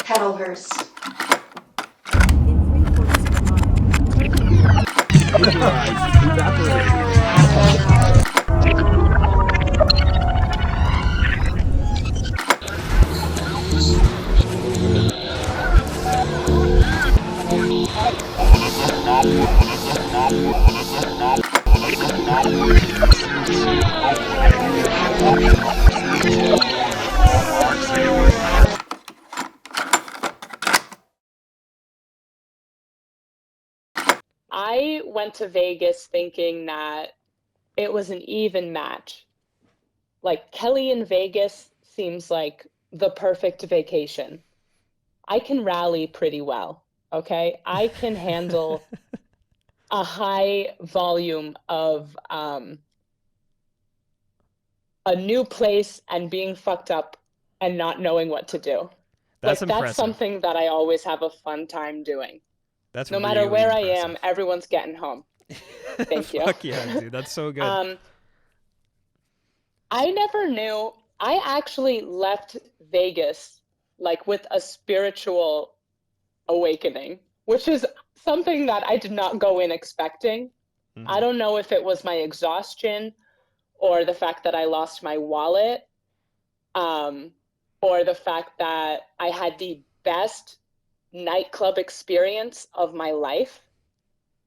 Petalhurst. In 3/4 of a mile, Vaporized. Evaporated. I went to Vegas thinking that it was an even match. Like Kelly in Vegas seems like the perfect vacation. I can rally pretty well, okay? I can handle a high volume of a new place and being fucked up and not knowing what to do. That's Like that's impressive. something that I always have a fun time doing. That's No matter really where I am, impressive. everyone's getting home. Thank you. Fuck yeah, dude. That's so good. I never knew. I actually left Vegas like with a spiritual awakening, which is something that I did not go in expecting. I don't know if it was my exhaustion or the fact that I lost my wallet, or the fact that I had the best nightclub experience of my life.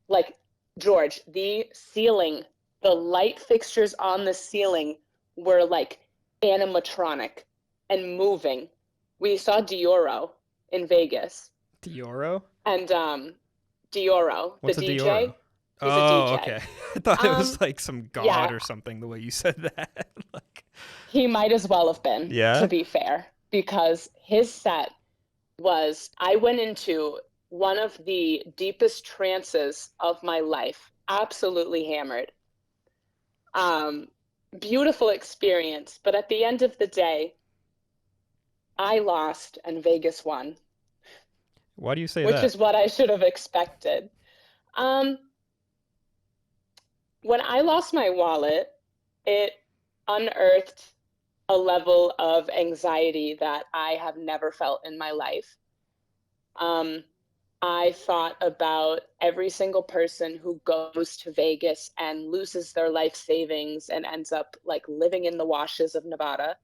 Like, George, the ceiling, the light fixtures on the ceiling were like animatronic and moving. We saw Dioro in Vegas. Dioro? And Dioro, the What's a DJ. Dioro? He's Oh, a DJ. okay. I thought it was like some god yeah. or something the way you said that. Like, He might as well have been, yeah? to be fair, because his set was, I went into one of the deepest trances of my life, absolutely hammered. Beautiful experience, but at the end of the day, I lost and Vegas won, Why do you say which that? is what I should have expected. Um, when I lost my wallet, it unearthed a level of anxiety that I have never felt in my life. I thought about every single person who goes to Vegas and loses their life savings and ends up like living in the washes of Nevada.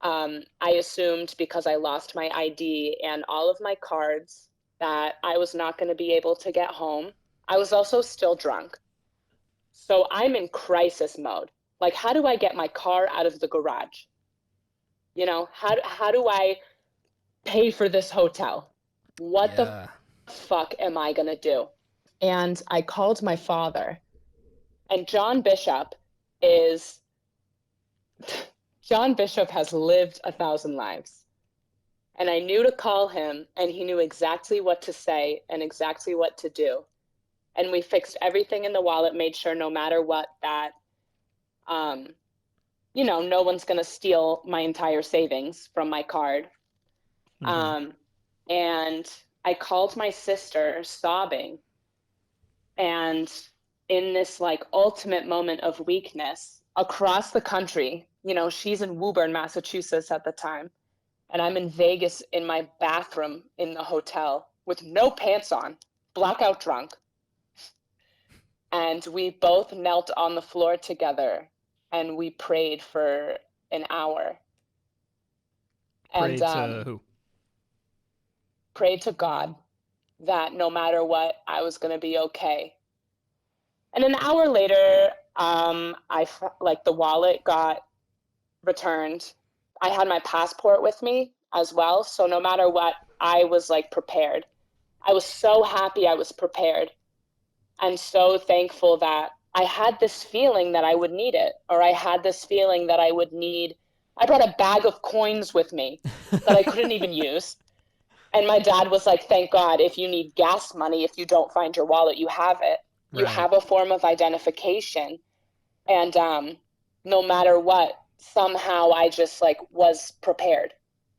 I assumed because I lost my ID and all of my cards that I was not going to be able to get home. I was also still drunk. So I'm in crisis mode. Like, how do I get my car out of the garage? You know, how do I pay for this hotel? What the fuck am I going to do? And I called my father. And is John Bishop has lived 1,000 lives. And I knew to call him, and he knew exactly what to say and exactly what to do. And we fixed everything in the wallet, made sure no matter what that, no one's going to steal my entire savings from my card. And I called my sister sobbing. And in this like ultimate moment of weakness across the country, she's in Woburn, Massachusetts at the time. And I'm in Vegas in my bathroom in the hotel with no pants on, blackout drunk. And we both knelt on the floor together and we prayed for an hour. Prayed to who? Prayed to God that no matter what, I was going to be okay. And an hour later, the wallet got returned. I had my passport with me as well. So no matter what, I was like prepared. I was so happy I was prepared and so thankful that I had this feeling that I would need it, or I had this feeling that I would need. I brought a bag of coins with me that I couldn't even use. And my dad was like, thank God, if you need gas money, if you don't find your wallet, you have it. You have a form of identification. And no matter what, somehow I just like was prepared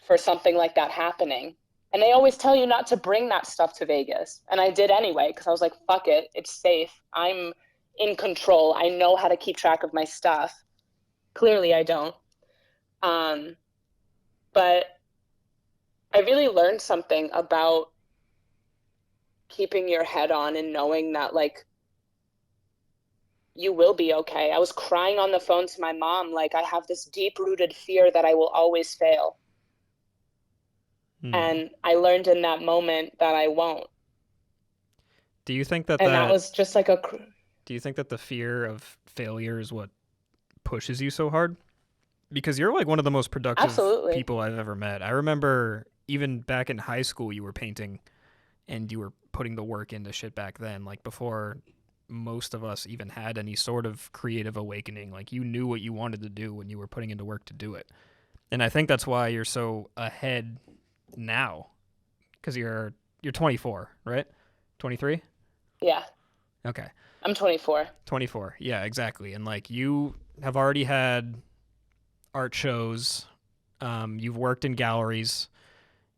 for something like that happening. And they always tell you not to bring that stuff to Vegas. And I did anyway, because I was like, fuck it, it's safe. I'm in control. I know how to keep track of my stuff. Clearly I don't. But I really learned something about keeping your head on and knowing that, like, you will be okay. I was crying on the phone to my mom, like, I have this deep-rooted fear that I will always fail. And I learned in that moment that I won't. Do you think that and that was just like do you think that the fear of failure is what pushes you so hard? Because you're like one of the most productive Absolutely. people I've ever met. I remember even back in high school, you were painting and you were putting the work into shit back then, like before most of us even had any sort of creative awakening. Like you knew what you wanted to do when you were putting into work to do it. And I think that's why you're so ahead now, because you're 24, right? 23? Yeah. Okay. I'm 24. 24. Yeah, exactly. And like you have already had art shows. You've worked in galleries.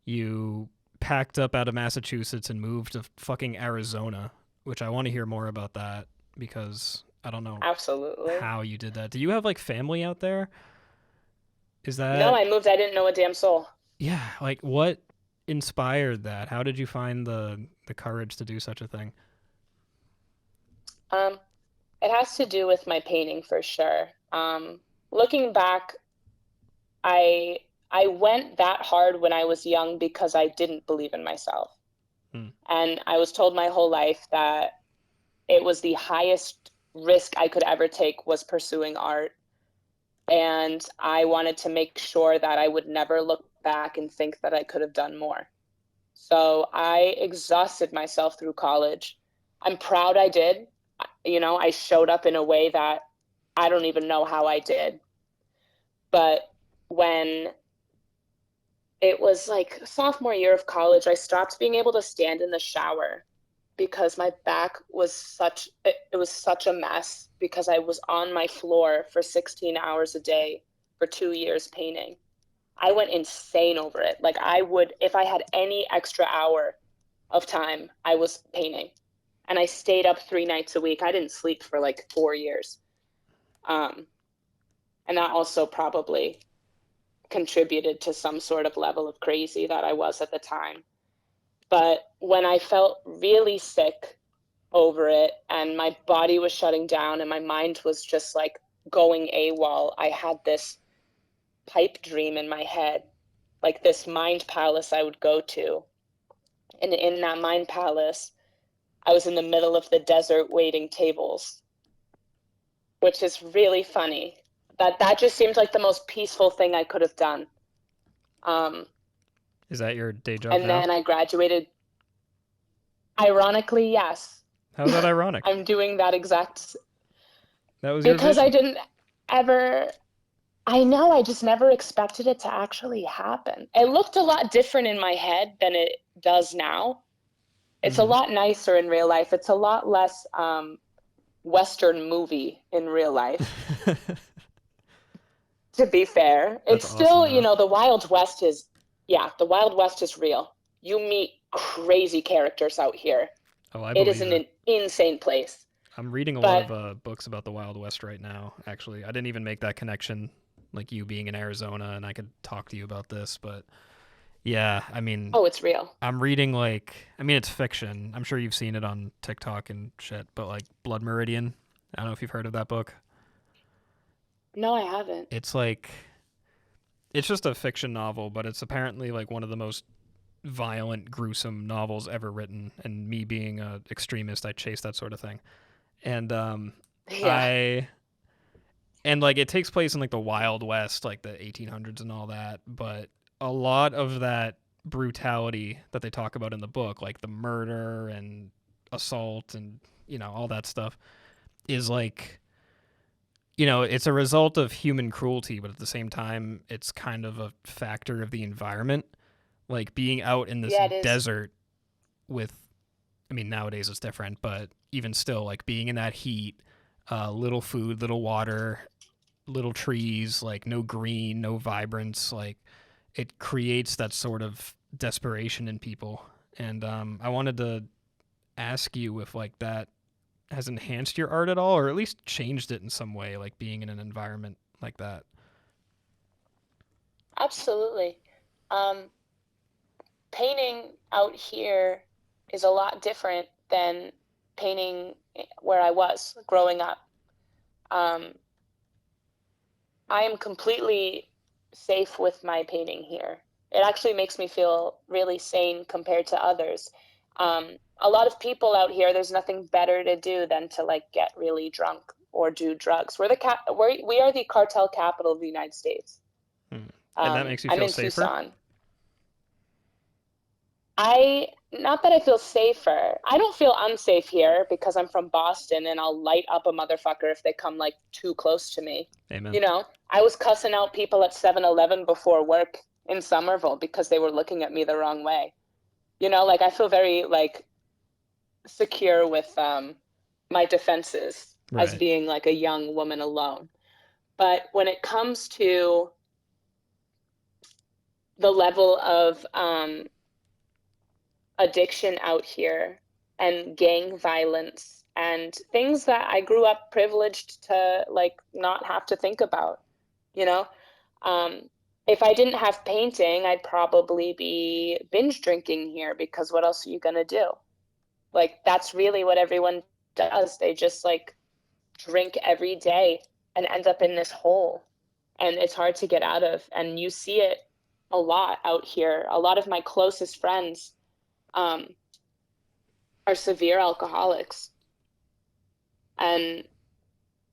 You packed up out of Massachusetts and moved to fucking Arizona, which I want to hear more about that because I don't know Absolutely. how you did that. Do you have like family out there? Is that No, I moved. I didn't know a damn soul. Yeah, like what inspired that? How did you find the courage to do such a thing? Um, it has to do with my painting for sure. Looking back, I I went that hard when I was young because I didn't believe in myself. And I was told my whole life that it was the highest risk I could ever take was pursuing art. And I wanted to make sure that I would never look back and think that I could have done more. So I exhausted myself through college. I'm proud I did. I showed up in a way that I don't even know how I did. But when it was like sophomore year of college, I stopped being able to stand in the shower because my back was it was such a mess because I was on my floor for 16 hours a day for 2 years painting. I went insane over it. Like I would, if I had any extra hour of time, I was painting. And I stayed up 3 nights a week. I didn't sleep for like 4 years. And that also probably contributed to some sort of level of crazy that I was at the time. But when I felt really sick over it and my body was shutting down and my mind was just like going AWOL, I had this pipe dream in my head, like this mind palace I would go to. And in that mind palace, I was in the middle of the desert waiting tables, which is really funny. That just seemed like the most peaceful thing I could have done. Is that your day job And now? then I graduated. Ironically, yes. How's that ironic? I'm doing that exact. That was your Because vision. I didn't ever. I know, I just never expected it to actually happen. It looked a lot different in my head than it does now. It's a lot nicer in real life. It's a lot less Western movie in real life. To be fair, it's still, awesome, the Wild West is, the Wild West is real. You meet crazy characters out here. Oh, I It is believe an insane place. I'm reading a lot of books about the Wild West right now, actually. I didn't even make that connection, like you being in Arizona, and I could talk to you about this, but yeah, I mean... Oh, it's real. I'm reading, it's fiction. I'm sure you've seen it on TikTok and shit, but, like, Blood Meridian. I don't know if you've heard of that book. No, I haven't. It's just a fiction novel, but it's apparently, like, one of the most violent, gruesome novels ever written, and me being an extremist, I chase that sort of thing. And Yeah. it takes place in like the Wild West, like the 1800s and all that, but a lot of that brutality that they talk about in the book, like the murder and assault and all that stuff, is like it's a result of human cruelty, but at the same time it's kind of a factor of the environment, like being out in this desert with, nowadays it's different, but even still, like being in that heat, little food, little water, little trees, like no green, no vibrance, like it creates that sort of desperation in people. And I wanted to ask you if like that has enhanced your art at all, or at least changed it in some way, like being in an environment like that. Absolutely. painting out here is a lot different than painting where I was growing up. I am completely safe with my painting here. It actually makes me feel really sane compared to others. A lot of people out here, there's nothing better to do than to like get really drunk or do drugs. We are the cartel capital of the United States. And that makes you I'm feel in safer? Tucson. Not that I feel safer. I don't feel unsafe here because I'm from Boston and I'll light up a motherfucker if they come like too close to me. Amen. You know, I was cussing out people at 7-Eleven before work in Somerville because they were looking at me the wrong way. You know, like I feel very like secure with my defenses as Right. being like a young woman alone. But when it comes to the level of addiction out here and gang violence and things that I grew up privileged to like not have to think about, you know? If I didn't have painting, I'd probably be binge drinking here because what else are you gonna do? Like that's really what everyone does. They just like drink every day and end up in this hole. And it's hard to get out of. And you see it a lot out here. A lot of my closest friends are severe alcoholics. And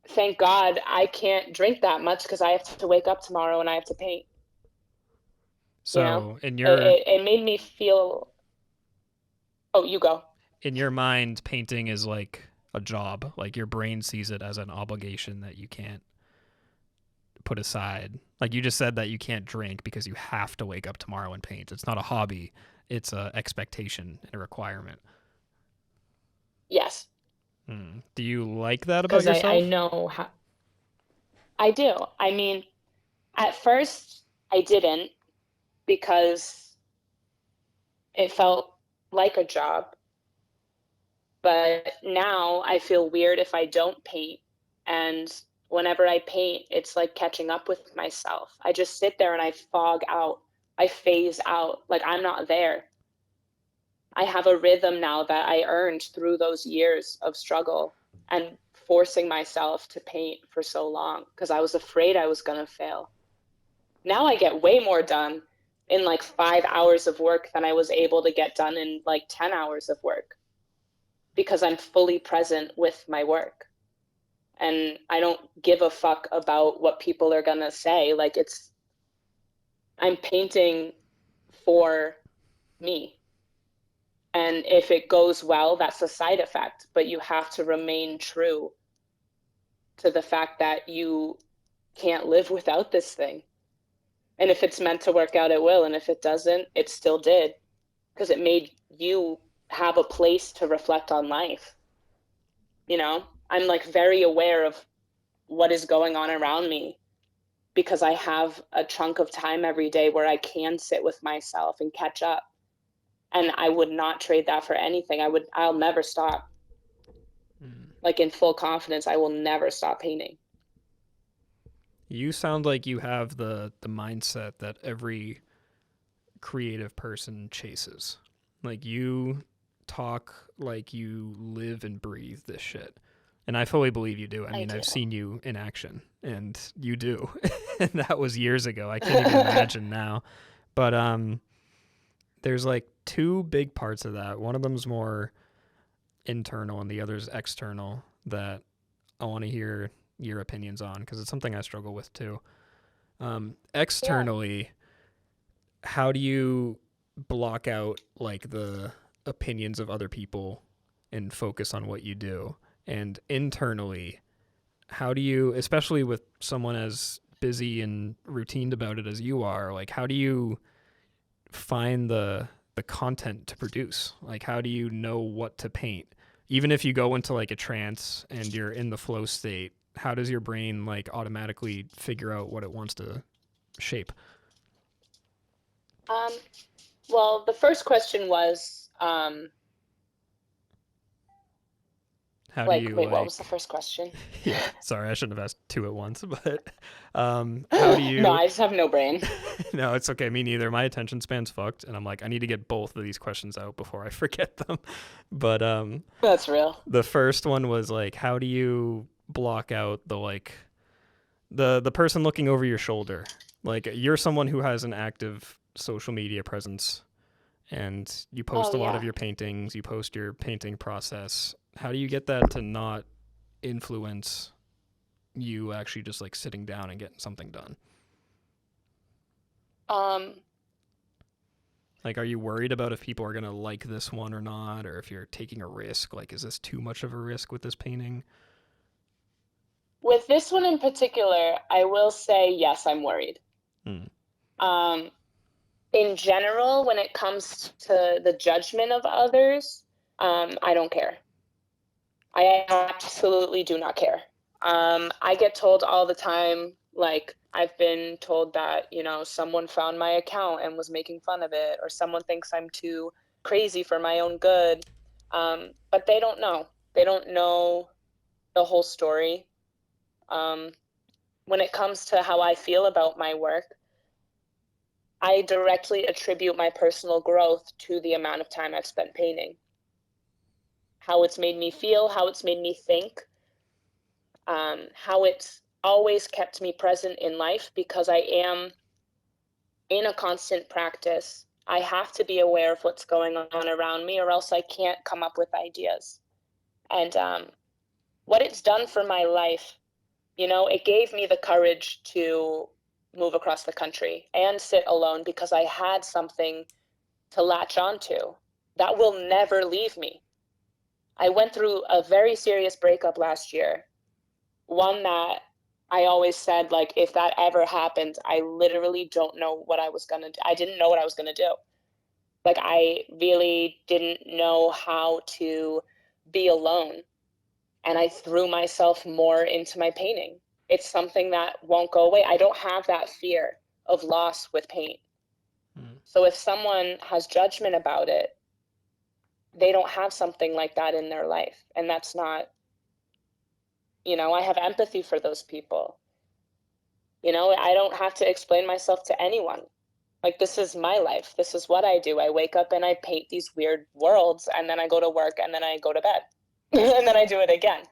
thank God I can't drink that much because I have to wake up tomorrow and I have to paint. You know, So in your it made me feel. Oh, you go. in your mind, painting is like a job. Like your brain sees it as an obligation that you can't put aside. Like you just said that you can't drink because you have to wake up tomorrow and paint. It's not a hobby. It's a expectation and a requirement. Yes. Do you like that about Because I yourself? know how. I do. I mean, at first I didn't because it felt like a job. But now I feel weird if I don't paint. And whenever I paint, it's like catching up with myself. I just sit there and I fog out. I phase out. Like I'm not there. I have a rhythm now that I earned through those years of struggle and forcing myself to paint for so long because I was afraid I was going to fail. Now I get way more done in like 5 hours of work than I was able to get done in like 10 hours of work because I'm fully present with my work. And I don't give a fuck about what people are going to say. Like I'm painting for me. And if it goes well, that's a side effect, but you have to remain true to the fact that you can't live without this thing. And if it's meant to work out, it will. And if it doesn't, it still did because it made you have a place to reflect on life. You know, I'm like very aware of what is going on around me because I have a chunk of time every day where I can sit with myself and catch up. And I would not trade that for anything. I'll never stop. Like in full confidence, I will never stop painting. You sound like you have the mindset that every creative person chases. Like you talk like you live and breathe this shit. And I fully believe you do. I mean, I've seen you in action and you do. And that was years ago. I can't even imagine now. But there's like two big parts of that. One of them's more internal and the other's external that I want to hear your opinions on because it's something I struggle with too. Externally, how do you block out like the opinions of other people and focus on what you do? And internally, how do you, especially with someone as busy and routined about it as you are, like how do you find the content to produce? Like how do you know what to paint? Even if you go into like a trance and you're in the flow state, how does your brain like automatically figure out what it wants to shape? Well, the first question was, How How do you wait, what like? was the first question? Yeah, sorry, I shouldn't have asked two at once, but how do No, you? I just have no brain. No, it's okay. Me neither. My attention span's fucked, and I'm like, I need to get both of these questions out before I forget them. But That's real. the first one was like, how do you block out the like the person looking over your shoulder? Like, you're someone who has an active social media presence, and you post Oh a lot of yeah. your paintings. You post your painting process. How do you get that to not influence you actually just like sitting down and getting something done? Um, Like, are you worried about if people are going to like this one or not, or if you're taking a risk? Like, is this too much of a risk with this painting? with this one in particular, I will say yes, I'm worried. Hmm. Um, in general, when it comes to the judgment of others, I don't care. I absolutely do not care. I get told all the time, like, I've been told that, someone found my account and was making fun of it, or someone thinks I'm too crazy for my own good. But they don't know. They don't know the whole story. Um, when it comes to how I feel about my work, I directly attribute my personal growth to the amount of time I've spent painting. How it's made me feel, how it's made me think, how it's always kept me present in life because I am in a constant practice. I have to be aware of what's going on around me, or else I can't come up with ideas. And what it's done for my life, it gave me the courage to move across the country and sit alone because I had something to latch onto that will never leave me. I went through a very serious breakup last year, one that I always said, like, if that ever happened, I literally don't know what I was going to do. I didn't know what I was going to do. Like, I really didn't know how to be alone. And I threw myself more into my painting. It's something that won't go away. I don't have that fear of loss with paint. Hmm. So if someone has judgment about it, they don't have something like that in their life. And that's not, I have empathy for those people. I don't have to explain myself to anyone. Like, this is my life. This is what I do. I wake up and I paint these weird worlds, and then I go to work, and then I go to bed. And then I do it again.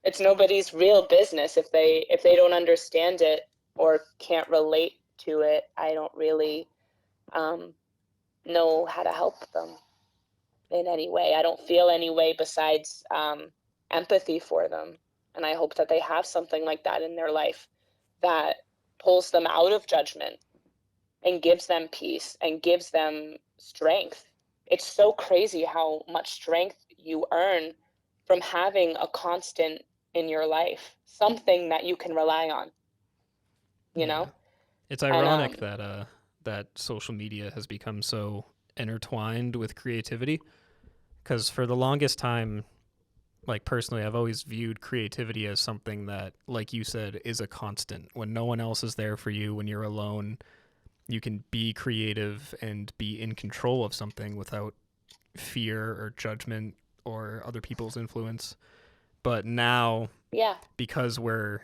It's nobody's real business if they don't understand it or can't relate to it. I don't really know how to help them in any way. I don't feel any way besides empathy for them. And I hope that they have something like that in their life that pulls them out of judgment and gives them peace and gives them strength. It's so crazy how much strength you earn from having a constant in your life, something that you can rely on, you Yeah. know? It's And ironic that that social media has become so intertwined with creativity, because for the longest time, like personally, I've always viewed creativity as something that, like you said, is a constant. When no one else is there for you, when you're alone, you can be creative and be in control of something without fear or judgment or other people's influence. But now, yeah, because we're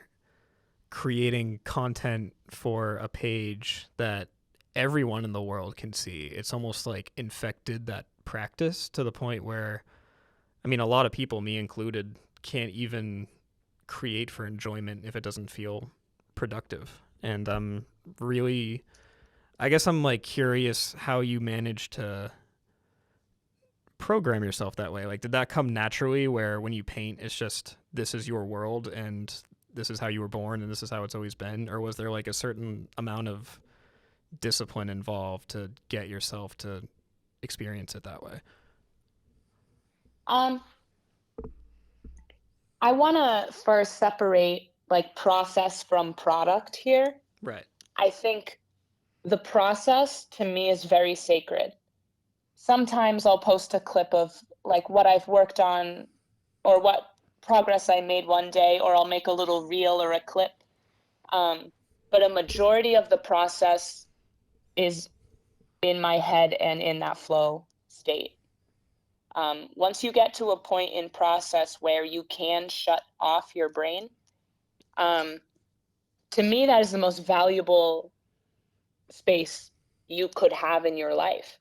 creating content for a page that everyone in the world can see, it's almost like infected that practice to the point where, I mean, a lot of people, me included, can't even create for enjoyment if it doesn't feel productive. And I'm really, I guess I'm like curious how you manage to program yourself that way. Like, did that come naturally where when you paint, it's just this is your world and this is how you were born and this is how it's always been? Or was there like a certain amount of discipline involved to get yourself to experience it that way? um, I want to first separate like process from product here. Right. I think the process to me is very sacred. Sometimes I'll post a clip of like what I've worked on or what progress I made one day, or I'll make a little reel or a clip. But a majority of the process is in my head and in that flow state. Once you get to a point in process where you can shut off your brain, to me, that is the most valuable space you could have in your life.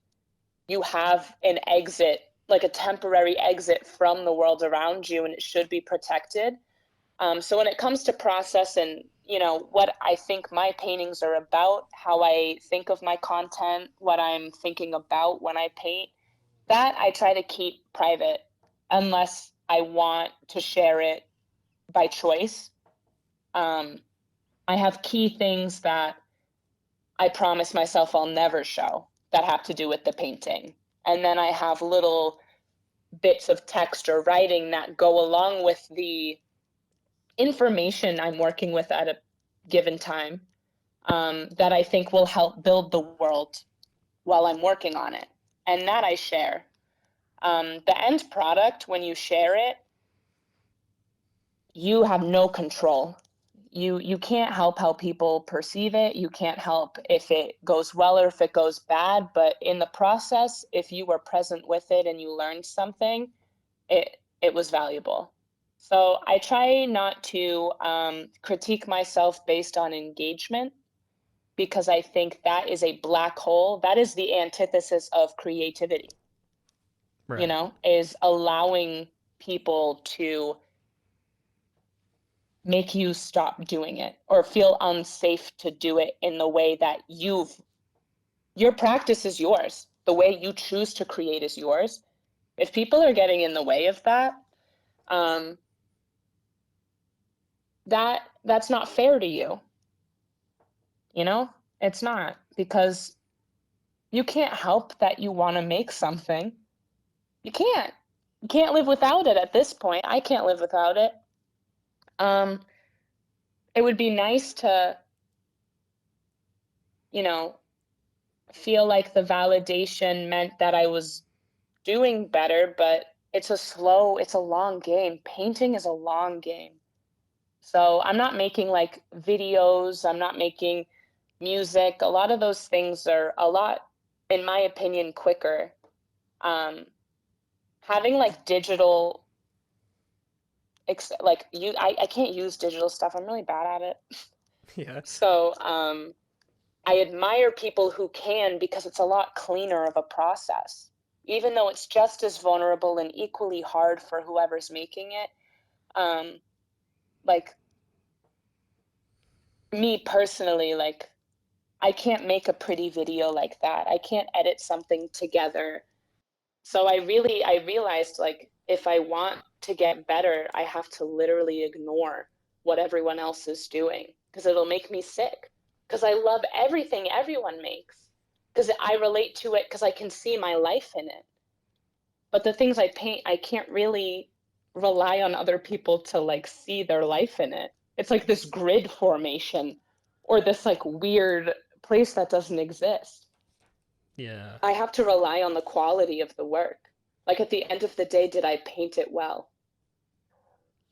You have an exit, like a temporary exit from the world around you, and it should be protected. So when it comes to process and, what I think my paintings are about, how I think of my content, what I'm thinking about when I paint, that I try to keep private unless I want to share it by choice. I have key things that I promise myself I'll never show that have to do with the painting. And then I have little bits of text or writing that go along with the information I'm working with at a given time, that I think will help build the world while I'm working on it. And that I share. The end product, when you share it, you have no control. You can't help how people perceive it. You can't help if it goes well or if it goes bad. But in the process, if you were present with it and you learned something, it was valuable. So I try not to critique myself based on engagement, because I think that is a black hole. That is the antithesis of creativity, Right. Is allowing people to make you stop doing it or feel unsafe to do it in the way that your practice is yours. The way you choose to create is yours. If people are getting in the way of that, that's not fair to you. It's not, because you can't help that you want to make something. You can't live without it at this point. I can't live without it. It would be nice to, feel like the validation meant that I was doing better, but it's a long game. Painting is a long game. So I'm not making like videos, I'm not making music. A lot of those things are a lot, in my opinion, quicker. Having like digital, I can't use digital stuff. I'm really bad at it. Yeah. So I admire people who can, because it's a lot cleaner of a process, even though it's just as vulnerable and equally hard for whoever's making it. Like me personally, like I can't make a pretty video like that. I can't edit something together. So I realized, like, if I want to get better, I have to literally ignore what everyone else is doing, because it'll make me sick. Because I love everything everyone makes, because I relate to it, because I can see my life in it. But the things I paint, I can't really rely on other people to like see their life in it. It's like this grid formation or this like weird place that doesn't exist. Yeah. I have to rely on the quality of the work. Like at the end of the day, did I paint it well?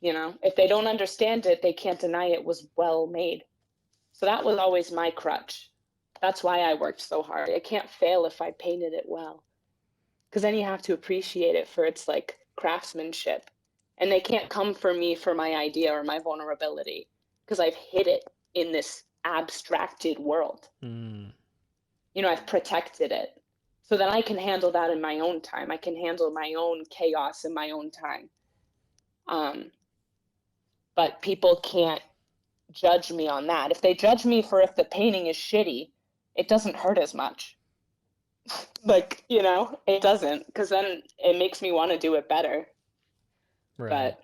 If they don't understand it, they can't deny it was well made. So that was always my crutch. That's why I worked so hard. I can't fail if I painted it well. Because then you have to appreciate it for its like craftsmanship. And they can't come for me for my idea or my vulnerability, because I've hid it in this abstracted world. I've protected it. So then I can handle that in my own time. I can handle my own chaos in my own time. But people can't judge me on that. If they judge me for if the painting is shitty, it doesn't hurt as much. Like, it doesn't, because then it makes me want to do it better. Right. But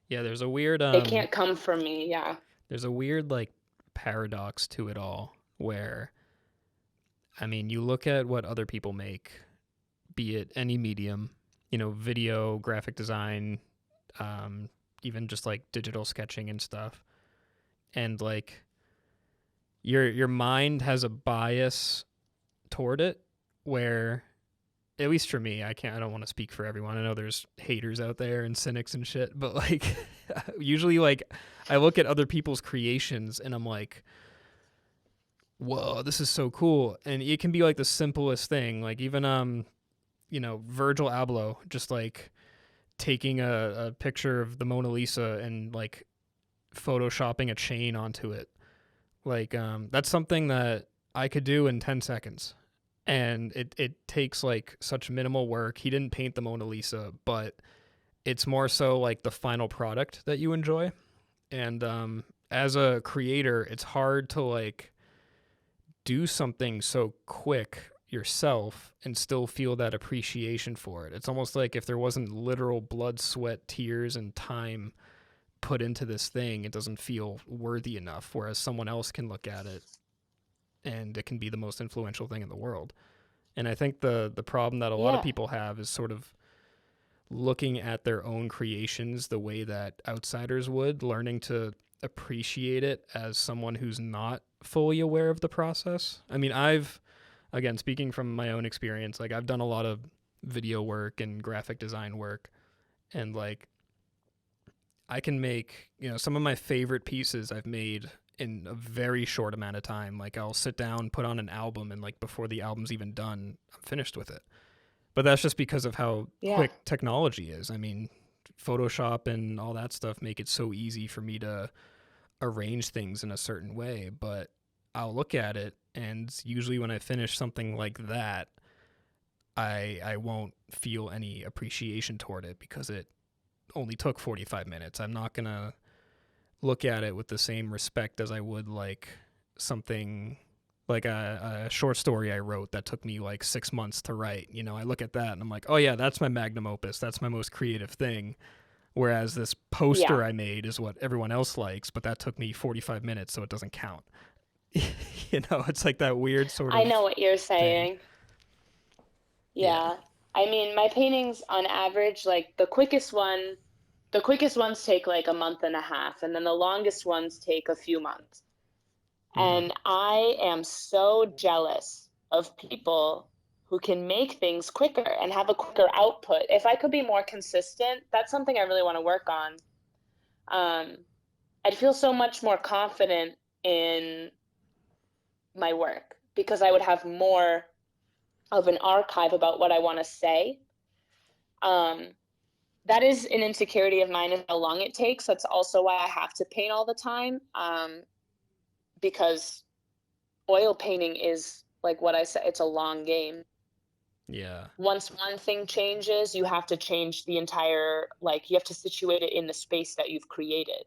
yeah, there's a weird they can't come for me. Yeah. There's a weird like paradox to it all, where I mean, you look at what other people make, be it any medium, video, graphic design, even just like digital sketching and stuff, and like your mind has a bias toward it, where, at least for me, I don't want to speak for everyone. I know there's haters out there and cynics and shit, but like usually like I look at other people's creations and I'm like, whoa, this is so cool. And it can be like the simplest thing. Like even Virgil Abloh just like taking a picture of the Mona Lisa and like photoshopping a chain onto it. Like that's something that I could do in 10 seconds. And it takes like such minimal work. He didn't paint the Mona Lisa, but it's more so like the final product that you enjoy. And as a creator, it's hard to like do something so quick yourself and still feel that appreciation for it. It's almost like if there wasn't literal blood, sweat, tears, and time put into this thing, it doesn't feel worthy enough, whereas someone else can look at it and it can be the most influential thing in the world. And I think the problem that a lot of people have is sort of looking at their own creations the way that outsiders would, learning to appreciate it as someone who's not fully aware of the process. I mean, again, speaking from my own experience, like I've done a lot of video work and graphic design work, and like I can make, some of my favorite pieces I've made in a very short amount of time. Like I'll sit down, put on an album, and like before the album's even done, I'm finished with it. But that's just because of how quick technology is. I mean, Photoshop and all that stuff make it so easy for me to arrange things in a certain way. But I'll look at it, and usually when I finish something like that, I won't feel any appreciation toward it because it only took 45 minutes. I'm not going to look at it with the same respect as I would like something like a short story I wrote that took me like 6 months to write. I look at that and I'm like, oh yeah, that's my magnum opus. That's my most creative thing. Whereas this poster I made is what everyone else likes, but that took me 45 minutes, so it doesn't count. It's like that weird sort of I know what you're saying. thing. Yeah. I mean, my paintings on average, like the quickest ones take like a month and a half, and then the longest ones take a few months. And I am so jealous of people who can make things quicker and have a quicker output. If I could be more consistent, that's something I really want to work on. I'd feel so much more confident in my work because I would have more of an archive about what I want to say. That is an insecurity of mine, is how long it takes. That's also why I have to paint all the time. Because oil painting is like what I said, it's a long game. Yeah. Once one thing changes, you have to change the entire, like you have to situate it in the space that you've created.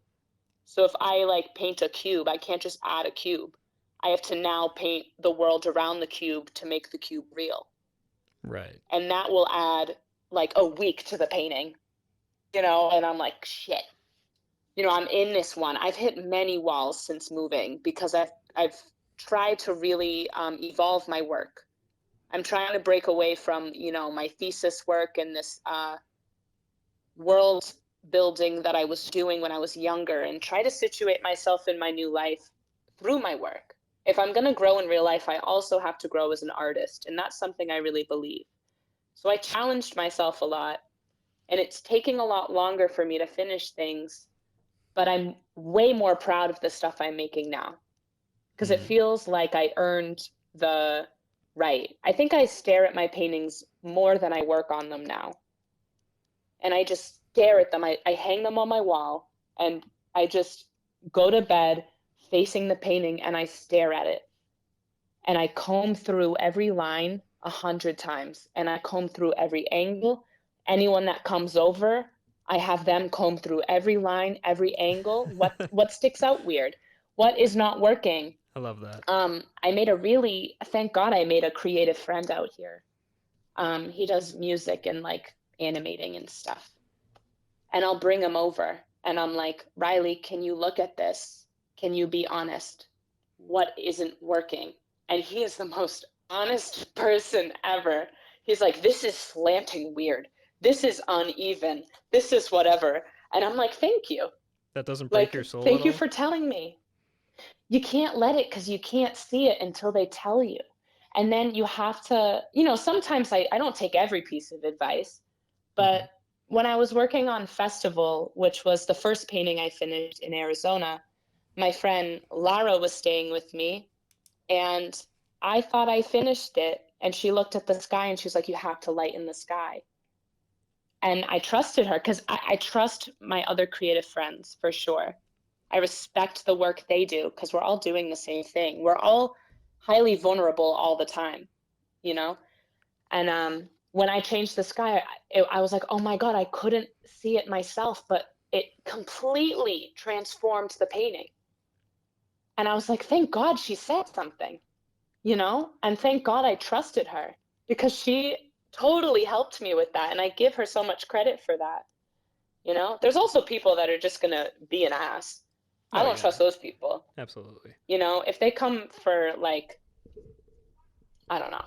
So if I like paint a cube, I can't just add a cube. I have to now paint the world around the cube to make the cube real. Right. And that will add like a week to the painting, and I'm like, shit. I'm in this one. I've hit many walls since moving because I've tried to really evolve my work. I'm trying to break away from, my thesis work and this world building that I was doing when I was younger, and try to situate myself in my new life through my work. If I'm going to grow in real life, I also have to grow as an artist, and that's something I really believe. So I challenged myself a lot, and it's taking a lot longer for me to finish things. But I'm way more proud of the stuff I'm making now because it feels like I earned the right. I think I stare at my paintings more than I work on them now. And I just stare at them. I hang them on my wall, and I just go to bed facing the painting, and I stare at it. And I comb through every line 100 times, and I comb through every angle. Anyone that comes over, I have them comb through every line, every angle. What sticks out weird? What is not working? I love that. Thank God I made a creative friend out here. He does music and like animating and stuff. And I'll bring him over and I'm like, Riley, can you look at this? Can you be honest? What isn't working? And he is the most honest person ever. He's like, this is slanting weird. This is uneven. This is whatever. And I'm like, thank you. That doesn't break your soul at Thank you all? for telling me. You can't let it because you can't see it until they tell you. And then you have to, sometimes I don't take every piece of advice, but when I was working on Festival, which was the first painting I finished in Arizona, my friend Lara was staying with me, and I thought I finished it And she looked at the sky and she's like, you have to lighten the sky. And I trusted her because I trust my other creative friends for sure. I respect the work they do because we're all doing the same thing. We're all highly vulnerable all the time, you know? And when I changed the sky, I was like, oh my God, I couldn't see it myself, but it completely transformed the painting. And I was like, thank God she said something, you know? And thank God I trusted her because she totally helped me with that. And I give her so much credit for that. You know, there's also people that are just going to be an ass. I Oh, don't yeah. trust those people. Absolutely. You know, if they come for like, I don't know,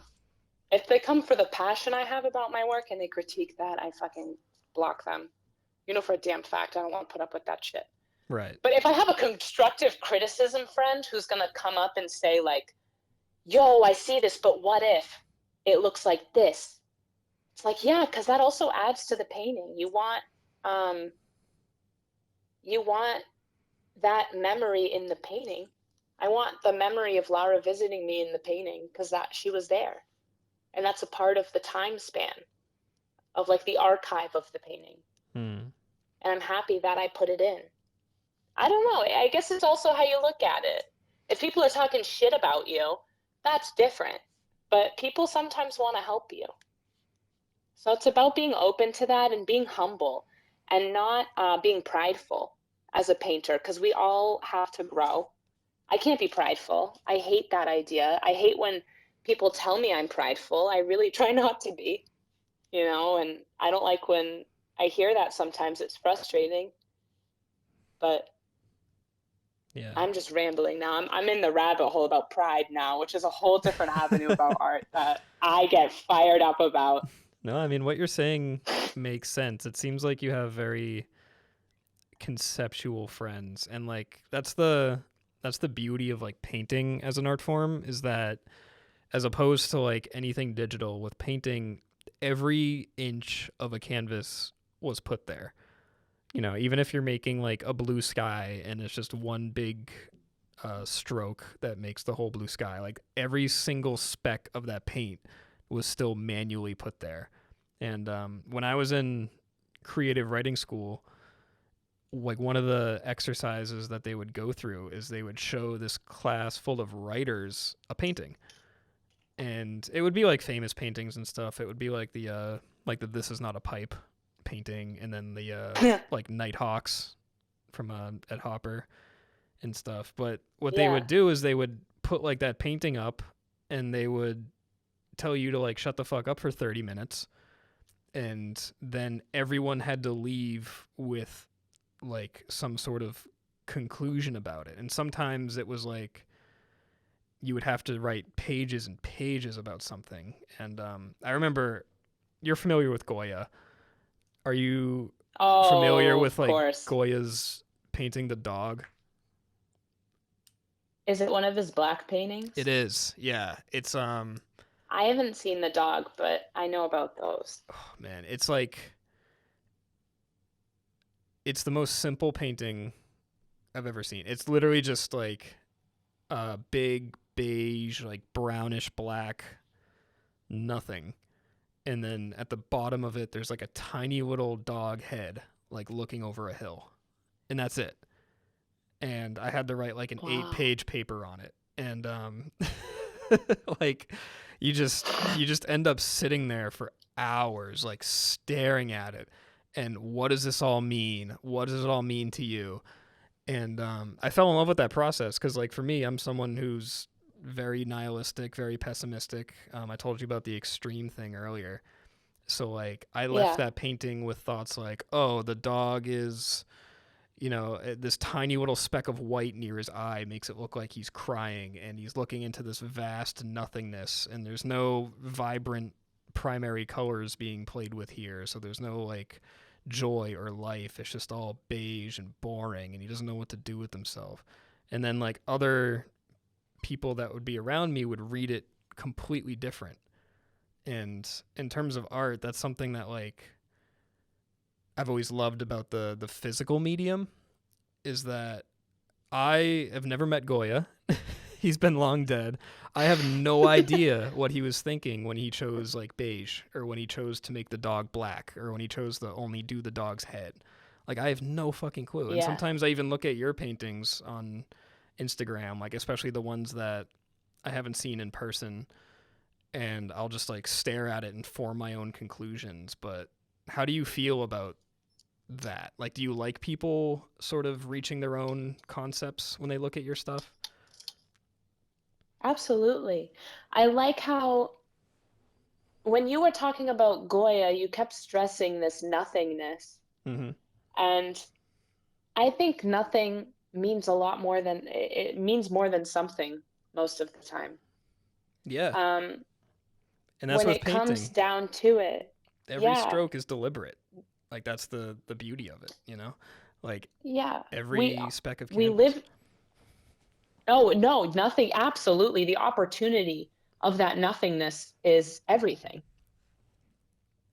if they come for the passion I have about my work and they critique that, I fucking block them. You know, for a damn fact, I don't want to put up with that shit. Right. But if I have a constructive criticism friend who's going to come up and say like, yo, I see this, but what if it looks like this? It's like, yeah, because that also adds to the painting. You want that memory in the painting. I want the memory of Lara visiting me in the painting because that she was there. And that's a part of the time span of like the archive of the painting. Hmm. And I'm happy that I put it in. I don't know. I guess it's also how you look at it. If people are talking shit about you, that's different. But people sometimes want to help you. So it's about being open to that and being humble and not being prideful as a painter because we all have to grow. I can't be prideful. I hate that idea. I hate when people tell me I'm prideful. I really try not to be, you know, and I don't like when I hear that sometimes. It's frustrating. But Yeah. I'm just rambling now. I'm in the rabbit hole about pride now, which is a whole different avenue about art that I get fired up about. No, I mean, what you're saying makes sense. It seems like you have very conceptual friends, and like that's the beauty of like painting as an art form, is that as opposed to like anything digital, with painting, every inch of a canvas was put there. You know, even if you're making like a blue sky and it's just one big stroke that makes the whole blue sky, like every single speck of that paint was still manually put there. And when I was in creative writing school, like one of the exercises that they would go through is they would show this class full of writers a painting. And it would be like famous paintings and stuff. It would be like the This Is Not a Pipe painting, and then the like Nighthawks from Ed Hopper and stuff. But what they would do is they would put like that painting up, and they would tell you to like shut the fuck up for 30 minutes, and then everyone had to leave with like some sort of conclusion about it. And sometimes it was like you would have to write pages and pages about something. And I remember, you're familiar with Goya. Are you familiar with like Goya's painting The Dog? Is it one of his black paintings? It is. Yeah. It's I haven't seen The Dog, but I know about those. Oh man, it's like, it's the most simple painting I've ever seen. It's literally just like a big beige, like brownish black, nothing. And then at the bottom of it, there's like a tiny little dog head, like looking over a hill. And that's it. And I had to write like an 8-page paper on it. And like you just end up sitting there for hours, like staring at it. And what does this all mean? What does it all mean to you? And I fell in love with that process because, like, for me, I'm someone who's very nihilistic, very pessimistic. I told you about the extreme thing earlier. So, like, I left that painting with thoughts like, oh, the dog is, you know, this tiny little speck of white near his eye makes it look like he's crying, and he's looking into this vast nothingness, and there's no vibrant primary colors being played with here. So there's no, like, joy or life. It's just all beige and boring, and he doesn't know what to do with himself. And then like other people that would be around me would read it completely different. And in terms of art, that's something that like I've always loved about the physical medium, is that I have never met Goya He's been long dead. I have no idea what he was thinking when he chose like beige, or when he chose to make the dog black, or when he chose to only do the dog's head. Like, I have no fucking clue. And Yeah. sometimes I even look at your paintings on Instagram, like especially the ones that I haven't seen in person, and I'll just like stare at it and form my own conclusions. But how do you feel about that? Like, do you like people sort of reaching their own concepts when they look at your stuff? Absolutely. I like how when you were talking about Goya, you kept stressing this nothingness. Mm-hmm. And I think nothing means a lot more than it means more than something most of the time. Yeah. Um, And that's when with it comes painting. down to it, Every yeah, stroke is deliberate. Like, that's the beauty of it, you know? Like, yeah. We every speck of we canvas. live, oh no, nothing, absolutely. The opportunity of that nothingness is everything.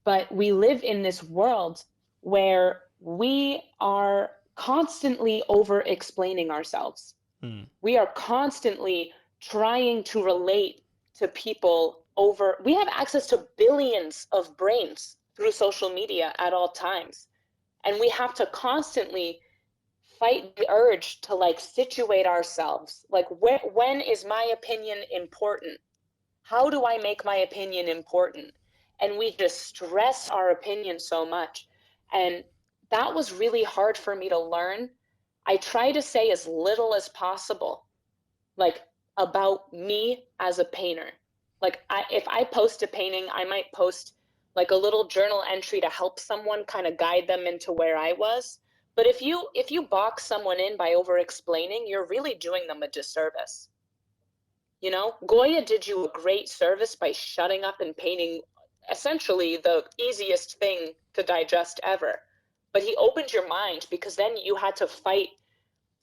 But we live in this world where we are constantly over explaining ourselves. Hmm. We are constantly trying to relate to people over. We have access to billions of brains through social media at all times. And we have to constantly fight the urge to like situate ourselves. Like, when is my opinion important? How do I make my opinion important? And we just stress our opinion so much. And that was really hard for me to learn. I try to say as little as possible, like, about me as a painter. Like, if I post a painting, I might post like a little journal entry to help someone kind of guide them into where I was. But if you box someone in by over explaining, you're really doing them a disservice. You know, Goya did you a great service by shutting up and painting essentially the easiest thing to digest ever. But he opened your mind, because then you had to fight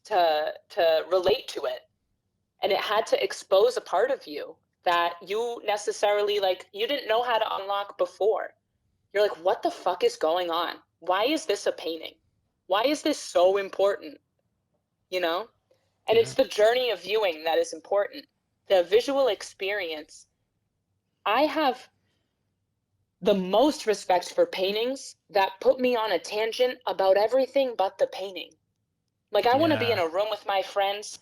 to relate to it. And it had to expose a part of you that you necessarily, like, you didn't know how to unlock before. You're like, what the fuck is going on? Why is this a painting? Why is this so important? You know? And Yeah. it's the journey of viewing that is important. The visual experience. I have the most respect for paintings that put me on a tangent about everything but the painting. Like, I want to be in Yeah. a room with my friends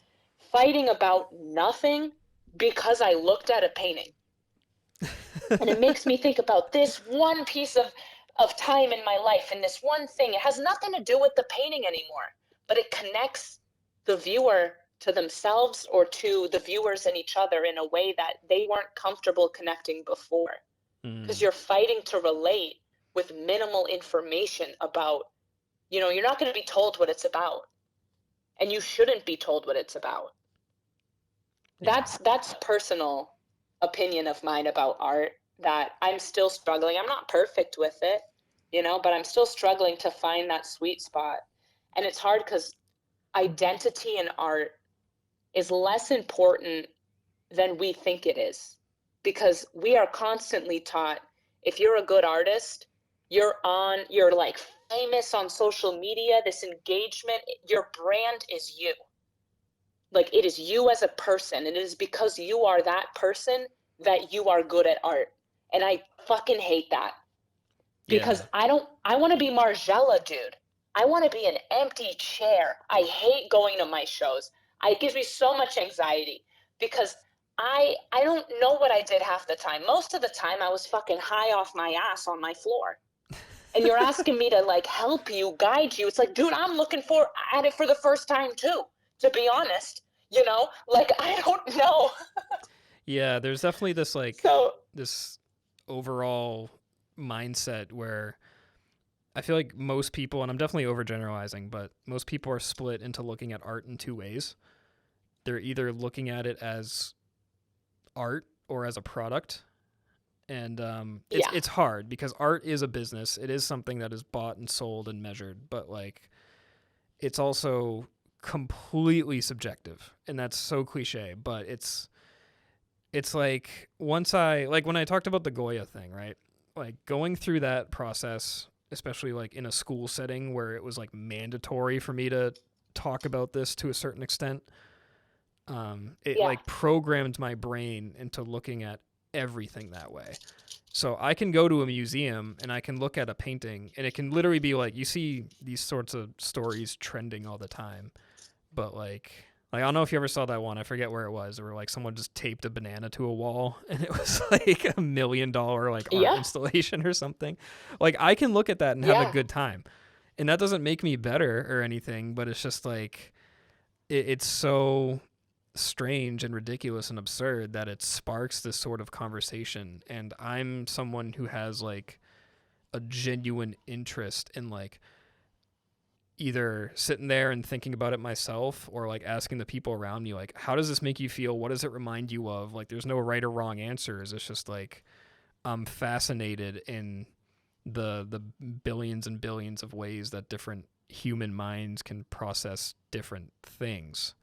fighting about nothing because I looked at a painting. And it makes me think about this one piece of time in my life and this one thing. It has nothing to do with the painting anymore, but it connects the viewer to themselves, or to the viewers and each other, in a way that they weren't comfortable connecting before. Because Mm. you're fighting to relate with minimal information about, you're not going to be told what it's about. And you shouldn't be told what it's about. Yeah. That's personal opinion of mine about art, that I'm still struggling. I'm not perfect with it, but I'm still struggling to find that sweet spot. And it's hard because identity in art is less important than we think it is, because we are constantly taught, if you're a good artist, you're like famous on social media, this engagement, your brand is you. Like, it is you as a person, and it is because you are that person that you are good at art. And I fucking hate that, because Yeah. I want to be Margella, dude. I want to be an empty chair. I hate going to my shows. It gives me so much anxiety, because I don't know what I did half the time. Most of the time I was fucking high off my ass on my floor. And you're asking me to like help you, guide you. It's like, dude, I'm looking at it for the first time too, to be honest. Like, I don't know. Yeah, there's definitely this like So this overall mindset where I feel like most people, and I'm definitely overgeneralizing, but most people are split into looking at art in two ways. They're either looking at it as art or as a product. And it's yeah, it's hard because art is a business. It is something that is bought and sold and measured, but like it's also completely subjective, and that's so cliche. But it's like when I talked about the Goya thing, right? Like going through that process, especially like in a school setting where it was like mandatory for me to talk about this to a certain extent. It Yeah. like programmed my brain into looking at everything that way. So I can go to a museum and I can look at a painting and it can literally be like, you see these sorts of stories trending all the time, but like I don't know if you ever saw that one. I forget where it was. Where like someone just taped a banana to a wall and it was like $1 million like art Yeah. installation or something. Like I can look at that and have a good time. And that doesn't make me better or anything, but it's just like it's so strange and ridiculous and absurd that it sparks this sort of conversation. And I'm someone who has like a genuine interest in like either sitting there and thinking about it myself or like asking the people around me, like, how does this make you feel? What does it remind you of? Like, there's no right or wrong answers. It's just like, I'm fascinated in the billions and billions of ways that different human minds can process different things.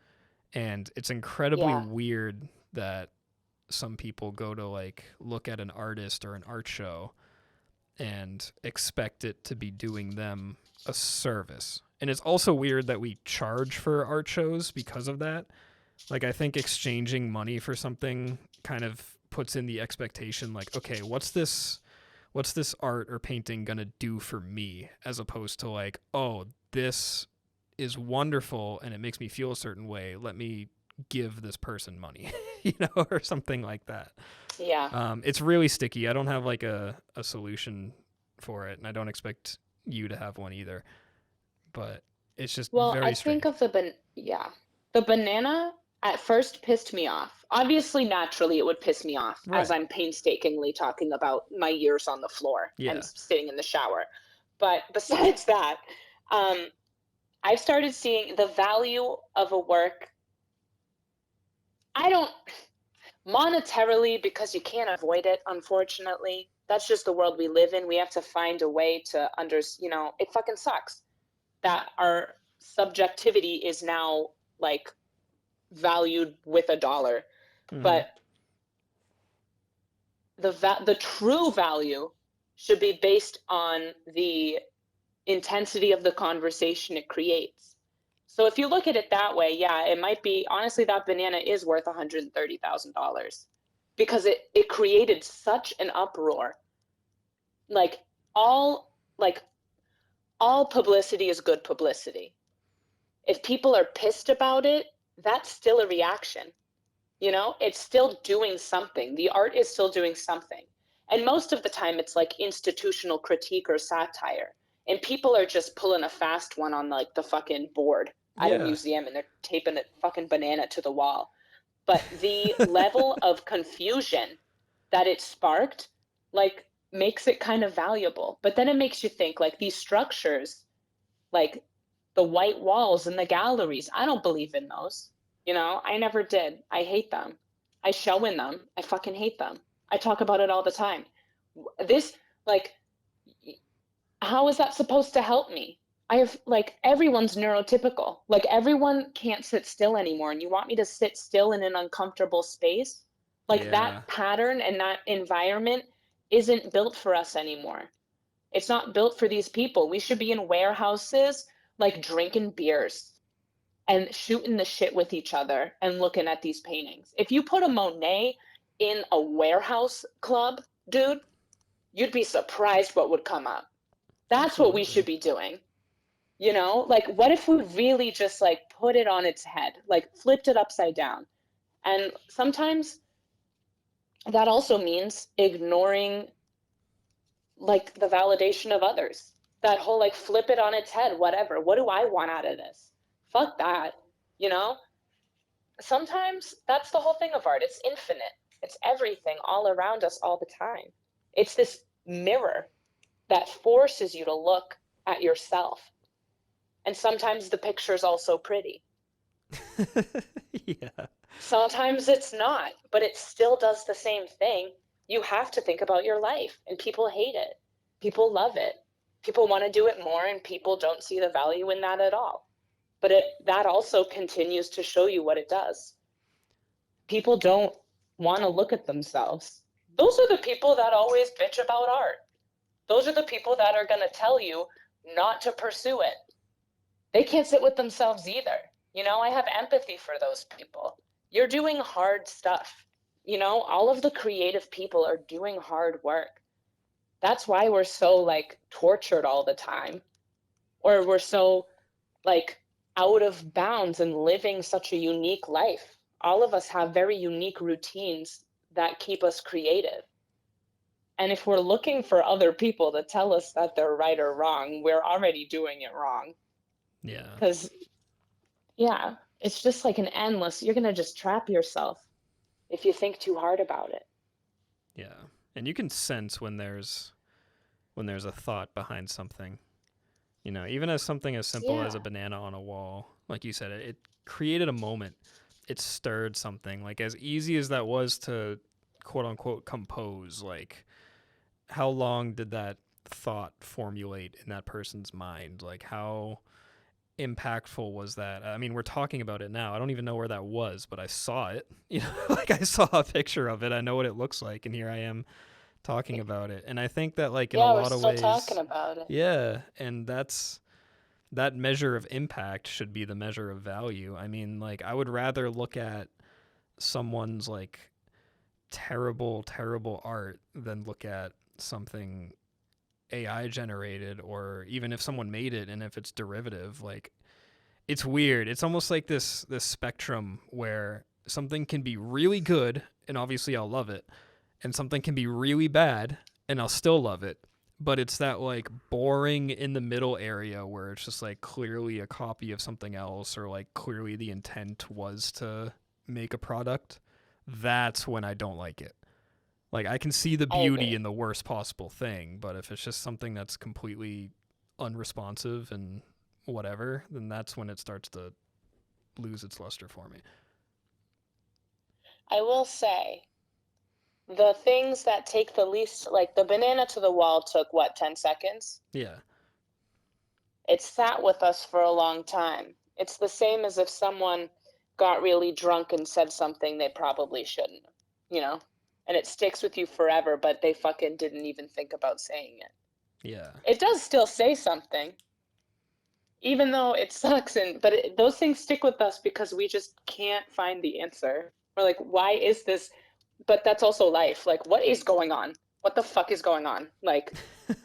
And it's incredibly weird that some people go to like look at an artist or an art show and expect it to be doing them a service. And it's also weird that we charge for art shows because of that. Like, I think exchanging money for something kind of puts in the expectation like, okay, what's this art or painting gonna do for me, as opposed to like, oh, this is wonderful and it makes me feel a certain way, let me give this person money, or something like that. It's really sticky. I don't have like a solution for it, and I don't expect you to have one either, but it's just very strange. Think of the banana at first pissed me off. Obviously, naturally, it would piss me off as I'm painstakingly talking about my years on the floor and sitting in the shower. But besides that, I've started seeing the value of a work. I don't monetarily, because you can't avoid it, unfortunately. That's just the world we live in. We have to find a way to it fucking sucks that our subjectivity is now like valued with $1. Mm-hmm. But the true value should be based on the intensity of the conversation it creates. So if you look at it that way, it might be, honestly, that banana is worth $130,000 because it created such an uproar. Like all publicity is good publicity. If people are pissed about it, that's still a reaction. It's still doing something. The art is still doing something. And most of the time it's like institutional critique or satire. And people are just pulling a fast one on like the fucking board at a museum, and they're taping a fucking banana to the wall. But the level of confusion that it sparked, like, makes it kind of valuable. But then it makes you think, like, these structures, like the white walls in the galleries, I don't believe in those. I never did. I hate them. I show in them. I fucking hate them. I talk about it all the time. This, like, how is that supposed to help me? I have, like, everyone's neurotypical. Like, everyone can't sit still anymore, and you want me to sit still in an uncomfortable space? Like, that pattern and that environment isn't built for us anymore. It's not built for these people. We should be in warehouses, like, drinking beers and shooting the shit with each other and looking at these paintings. If you put a Monet in a warehouse club, dude, you'd be surprised what would come up. That's what we should be doing. Like, what if we really just like put it on its head, like flipped it upside down? And sometimes that also means ignoring like the validation of others. That whole like flip it on its head, whatever. What do I want out of this? Fuck that. Sometimes that's the whole thing of art. It's infinite. It's everything all around us all the time. It's this mirror that forces you to look at yourself. And sometimes the picture's also pretty. Sometimes it's not, but it still does the same thing. You have to think about your life, and people hate it. People love it. People want to do it more, and people don't see the value in that at all. But that also continues to show you what it does. People don't want to look at themselves. Those are the people that always bitch about art. Those are the people that are going to tell you not to pursue it. They can't sit with themselves either. I have empathy for those people. You're doing hard stuff. You know, all of the creative people are doing hard work. That's why we're so like tortured all the time, or we're so like out of bounds and living such a unique life. All of us have very unique routines that keep us creative. And if we're looking for other people to tell us that they're right or wrong, we're already doing it wrong. Yeah. Because, yeah, it's just like an endless, you're going to just trap yourself if you think too hard about it. Yeah. And you can sense when there's a thought behind something. You know, even as something as simple as a banana on a wall, like you said, it created a moment. It stirred something. Like, as easy as that was to quote unquote compose, like, how long did that thought formulate in that person's mind? Like, how impactful was that? I mean, we're talking about it now. I don't even know where that was, but I saw it. You know, like, I saw a picture of it. I know what it looks like, and here I am talking about it. And I think that, like, in a Yeah, we're lot of still ways, talking about it. yeah, and that measure of impact should be the measure of value. I mean, like, I would rather look at someone's like terrible art than look at something AI generated, or even if someone made it and if it's derivative. Like, it's weird. It's almost like this spectrum where something can be really good and obviously I'll love it, and something can be really bad and I'll still love it. But it's that like boring in the middle area where it's just like clearly a copy of something else, or like clearly the intent was to make a product. That's when I don't like it. Like, I can see the I beauty agree. in the worst possible thing, but if it's just something that's completely unresponsive and whatever, then that's when it starts to lose its luster for me. I will say, the things that take the least, like the banana to the wall took what, 10 seconds? Yeah. It sat with us for a long time. It's the same as if someone got really drunk and said something they probably shouldn't, you know? And it sticks with you forever, but they fucking didn't even think about saying it. Yeah. It does still say something, even though it sucks, those things stick with us because we just can't find the answer. We're like, why is this? But that's also life. Like, what is going on? What the fuck is going on? Like,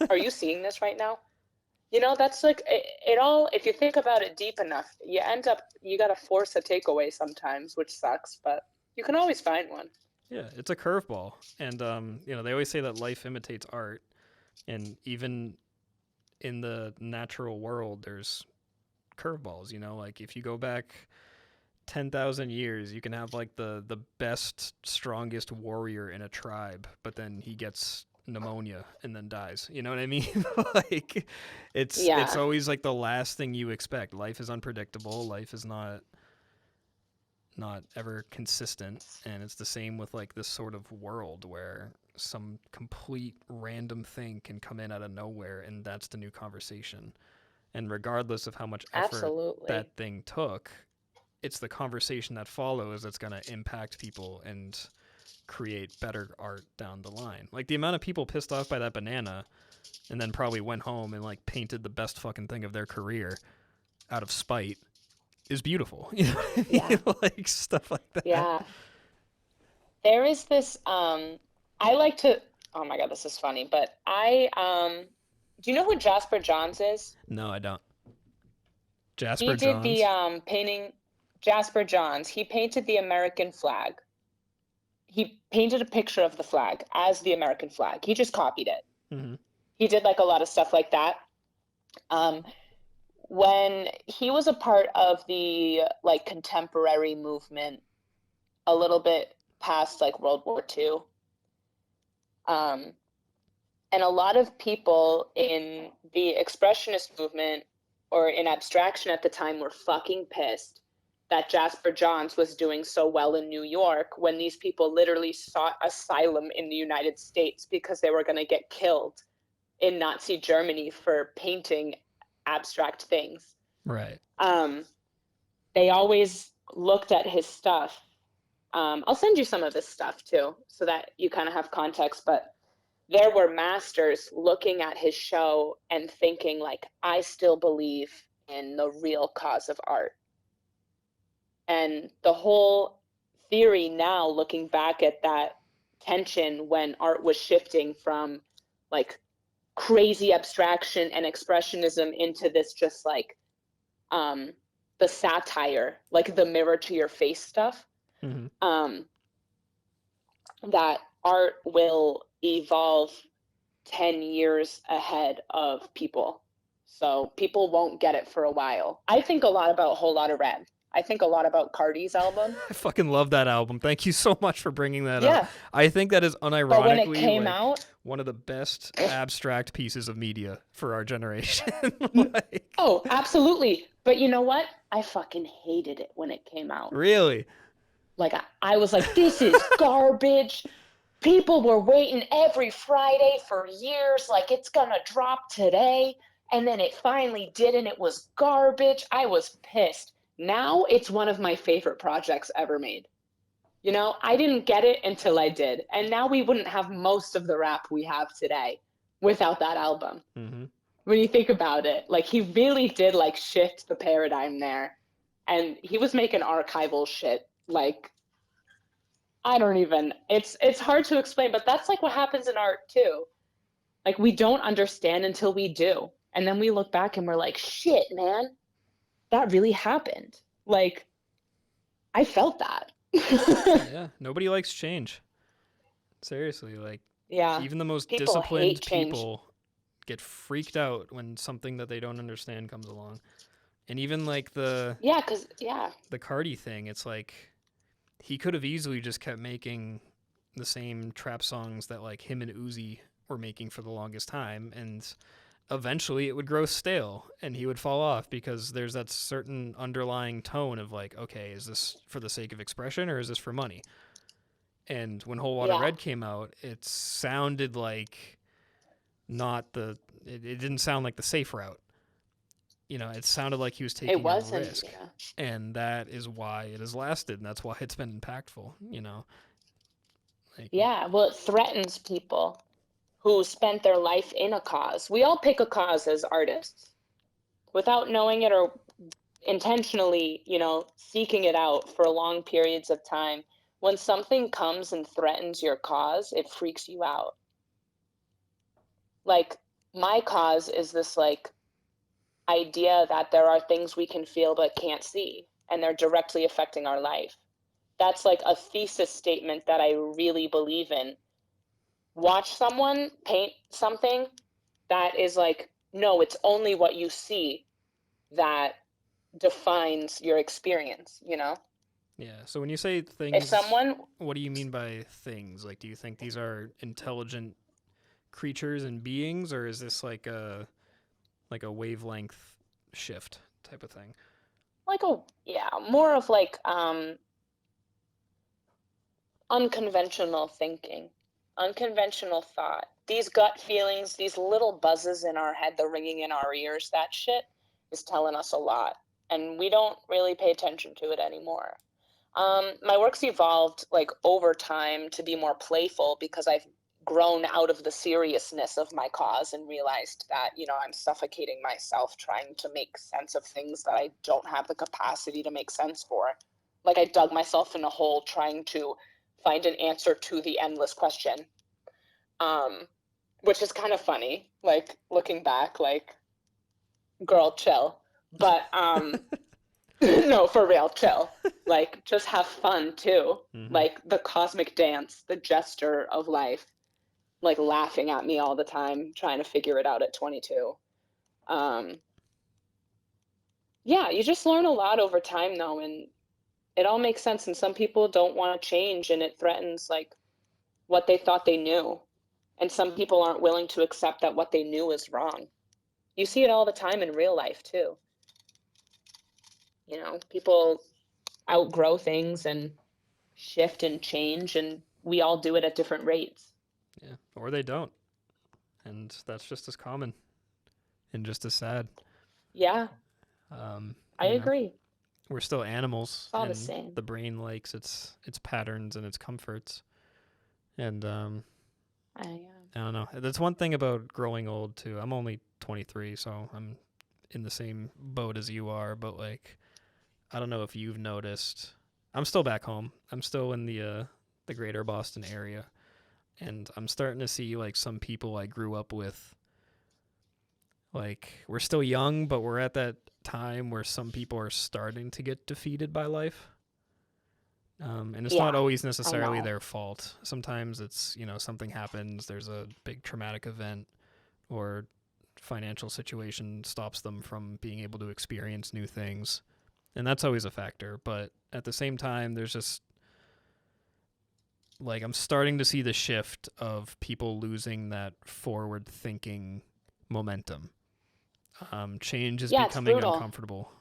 are you seeing this right now? You know, that's like it all. If you think about it deep enough, you gotta force a takeaway sometimes, which sucks, but you can always find one. Yeah, it's a curveball. And you know, they always say that life imitates art, and even in the natural world there's curveballs, you know? Like, if you go back 10,000 years, you can have like the best, strongest warrior in a tribe, but then he gets pneumonia and then dies. You know what I mean? Like, it's Yeah, always like the last thing you expect. Life is unpredictable. Life is not ever consistent, and it's the same with like this sort of world where some complete random thing can come in out of nowhere, and that's the new conversation. And regardless of how much effort absolutely. that thing took, it's the conversation that follows that's going to impact people and create better art down the line. Like, the amount of people pissed off by that banana and then probably went home and like painted the best fucking thing of their career out of spite is beautiful. You know what I Yeah, mean? Like, stuff like that. yeah. There is this. I like to. Oh my God, this is funny, but do you know who Jasper Johns is? No, I don't. He Jasper did the Johns? painting. Jasper Johns. He painted the American flag. He painted a picture of the flag as the American flag. He just copied it. Mm-hmm. He did like a lot of stuff like that. Um, when he was a part of the like contemporary movement, a little bit past like World War II, um, and a lot of people in the expressionist movement or in abstraction at the time were fucking pissed that Jasper Johns was doing so well in New York when these people literally sought asylum in the United States because they were going to get killed in Nazi Germany for painting abstract things. Right. Um, they always looked at his stuff. I'll send you some of this stuff too, so that you kind of have context. But there were masters looking at his show and thinking, like, I still believe in the real cause of art. And the whole theory now, looking back at that tension when art was shifting from like crazy abstraction and expressionism into this just like the satire, like the mirror to your face stuff. Mm-hmm. That art will evolve 10 years ahead of people. So people won't get it for a while. I think a lot about Whole Lotta Red. I think a lot about Cardi's album. I fucking love that album. Thank you so much for bringing that Yeah. up. I think that is But when it unironically came like out, one of the best abstract pieces of media for our generation. Like, oh, absolutely. But you know what? I fucking hated it when it came out. really? Like, I was like, this is garbage. People were waiting every Friday for years, like it's gonna drop today. And then it finally did, and it was garbage. I was pissed. Now it's one of my favorite projects ever made. You know, I didn't get it until I did. And now we wouldn't have most of the rap we have today without that album. Mm-hmm. When you think about it, like he really did like shift the paradigm there. And he was making archival shit. Like, I don't even, it's hard to explain, but that's like what happens in art too. Like we don't understand until we do. And then we look back and we're like, shit, man, that really happened. Like, I felt that. Yeah, nobody likes change. Seriously, like Yeah. even the most People disciplined hate change. people get freaked out when something that they don't understand comes along. And even like the Cardi thing, it's like he could have easily just kept making the same trap songs that like him and Uzi were making for the longest time, and eventually it would grow stale and he would fall off because there's that certain underlying tone of like, okay, is this for the sake of expression or is this for money? And when Whole Lotta Red came out, it sounded like it didn't sound like the safe route. You know, it sounded like he was taking a risk. Yeah. And that is why it has lasted, and that's why it's been impactful, you know. Like, yeah, well, it threatens people who spent their life in a cause. We all pick a cause as artists without knowing it or intentionally, you know, seeking it out for long periods of time. When something comes and threatens your cause, it freaks you out. Like, my cause is this, like, idea that there are things we can feel but can't see, and they're directly affecting our life. That's like a thesis statement that I really believe in. Watch someone paint something that is like, no, it's only what you see that defines your experience, you know? yeah. So when you say If things, someone, what do you mean by things? Like, do you think these are intelligent creatures and beings, or is this like a wavelength shift type of thing? like more of like unconventional thinking, unconventional thought. These gut feelings, these little buzzes in our head, the ringing in our ears, that shit is telling us a lot. And we don't really pay attention to it anymore. My work's evolved like over time to be more playful because I've grown out of the seriousness of my cause and realized that, you know, I'm suffocating myself trying to make sense of things that I don't have the capacity to make sense for. Like I dug myself in a hole trying to find an answer to the endless question, which is kind of funny, like looking back, like, girl, chill. But no, for real, chill. Like, just have fun too. Mm-hmm. Like the cosmic dance, the gesture of life, like laughing at me all the time, trying to figure it out at 22. Yeah, you just learn a lot over time though, and it all makes sense. And some people don't want to change, and it threatens like what they thought they knew. And some people aren't willing to accept that what they knew is wrong. You see it all the time in real life too. You know, people outgrow things and shift and change, and we all do it at different rates. Yeah, or they don't. And that's just as common and just as sad. Yeah, I agree. We're still animals, It's all and the same. the brain likes its patterns and its comforts. And I don't know. That's one thing about growing old too. I'm only 23, so I'm in the same boat as you are. But like, I don't know if you've noticed I'm still back home. I'm still in the greater Boston area, and I'm starting to see like some people I grew up with. Like, we're still young, but we're at that time where some people are starting to get defeated by life. And it's not Yeah, always I necessarily know. their fault. Sometimes it's, something happens, there's a big traumatic event, or financial situation stops them from being able to experience new things. And that's always a factor. But at the same time, there's just, like, I'm starting to see the shift of people losing that forward thinking momentum. Change is Yeah, it's becoming brutal. uncomfortable.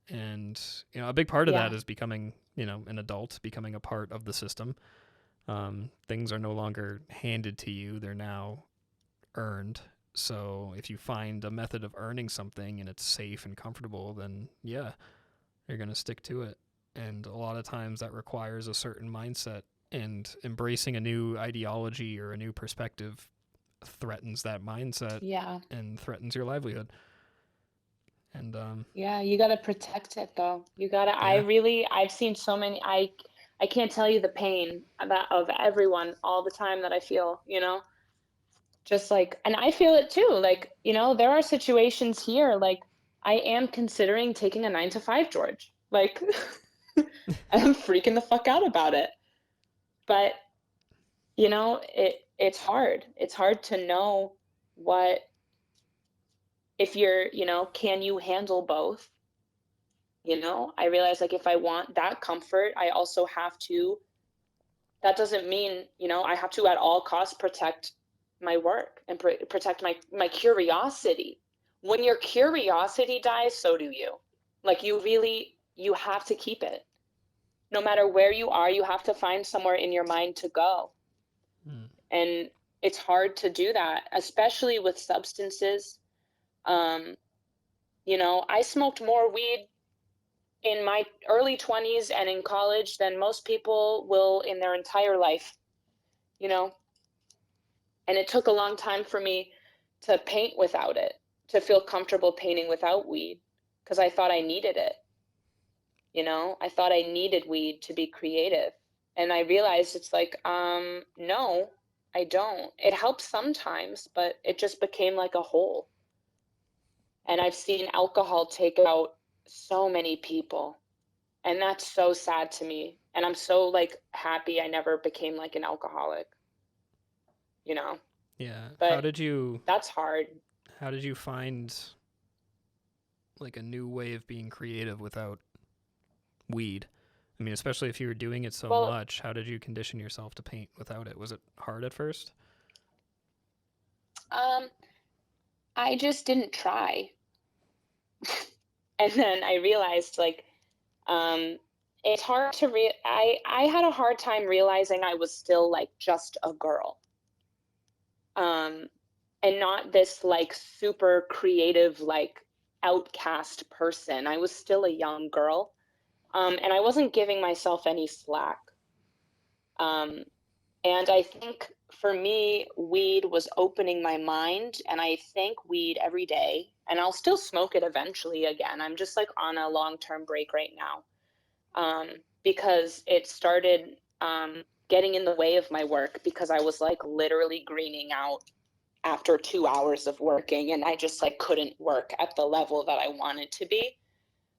And, a big part of that Yeah. is becoming, an adult, becoming a part of the system. Things are no longer handed to you, they're now earned. So if you find a method of earning something and it's safe and comfortable, then yeah, you're going to stick to it. And a lot of times that requires a certain mindset, and embracing a new ideology or a new perspective threatens that mindset Yeah. and threatens your livelihood. And Yeah, you got to protect it though. You got to yeah, I've seen so many I can't tell you the pain of everyone all the time that I feel, just like, and I feel it too. Like, there are situations here, like I am considering taking a 9 to 5, George. Like, I'm freaking the fuck out about it. But, it's hard. It's hard to know what, if you're, can you handle both? I realize like if I want that comfort, I also have to, that doesn't mean, I have to at all costs protect my work and protect my curiosity. When your curiosity dies, so do you. Like you have to keep it. No matter where you are, you have to find somewhere in your mind to go. mm. And it's hard to do that, especially with substances. Um, I smoked more weed in my early 20s and in college than most people will in their entire life, you know? And it took a long time for me to paint without it, to feel comfortable painting without weed, because I thought I needed it, I thought I needed weed to be creative. And I realized it's like, no, I don't. It helps sometimes, but it just became like a hole. And I've seen alcohol take out so many people. And that's so sad to me. And I'm so like happy I never became like an alcoholic, you know? Yeah. But that's hard. How did you find like a new way of being creative without weed? I mean, especially if you were doing it so Well, much, how did you condition yourself to paint without it? Was it hard at first? um, I just didn't try. And then I realized like, um, it's hard to I had a hard time realizing I was still like just a girl. Um, and not this like super creative, like outcast person. I was still a young girl. And I wasn't giving myself any slack. Um, and I think for me, weed was opening my mind, and I thank weed every day. And I'll still smoke it eventually again. I'm just like on a long-term break right now, because it started getting in the way of my work because I was like literally greening out after 2 hours of working, and I just like couldn't work at the level that I wanted to be.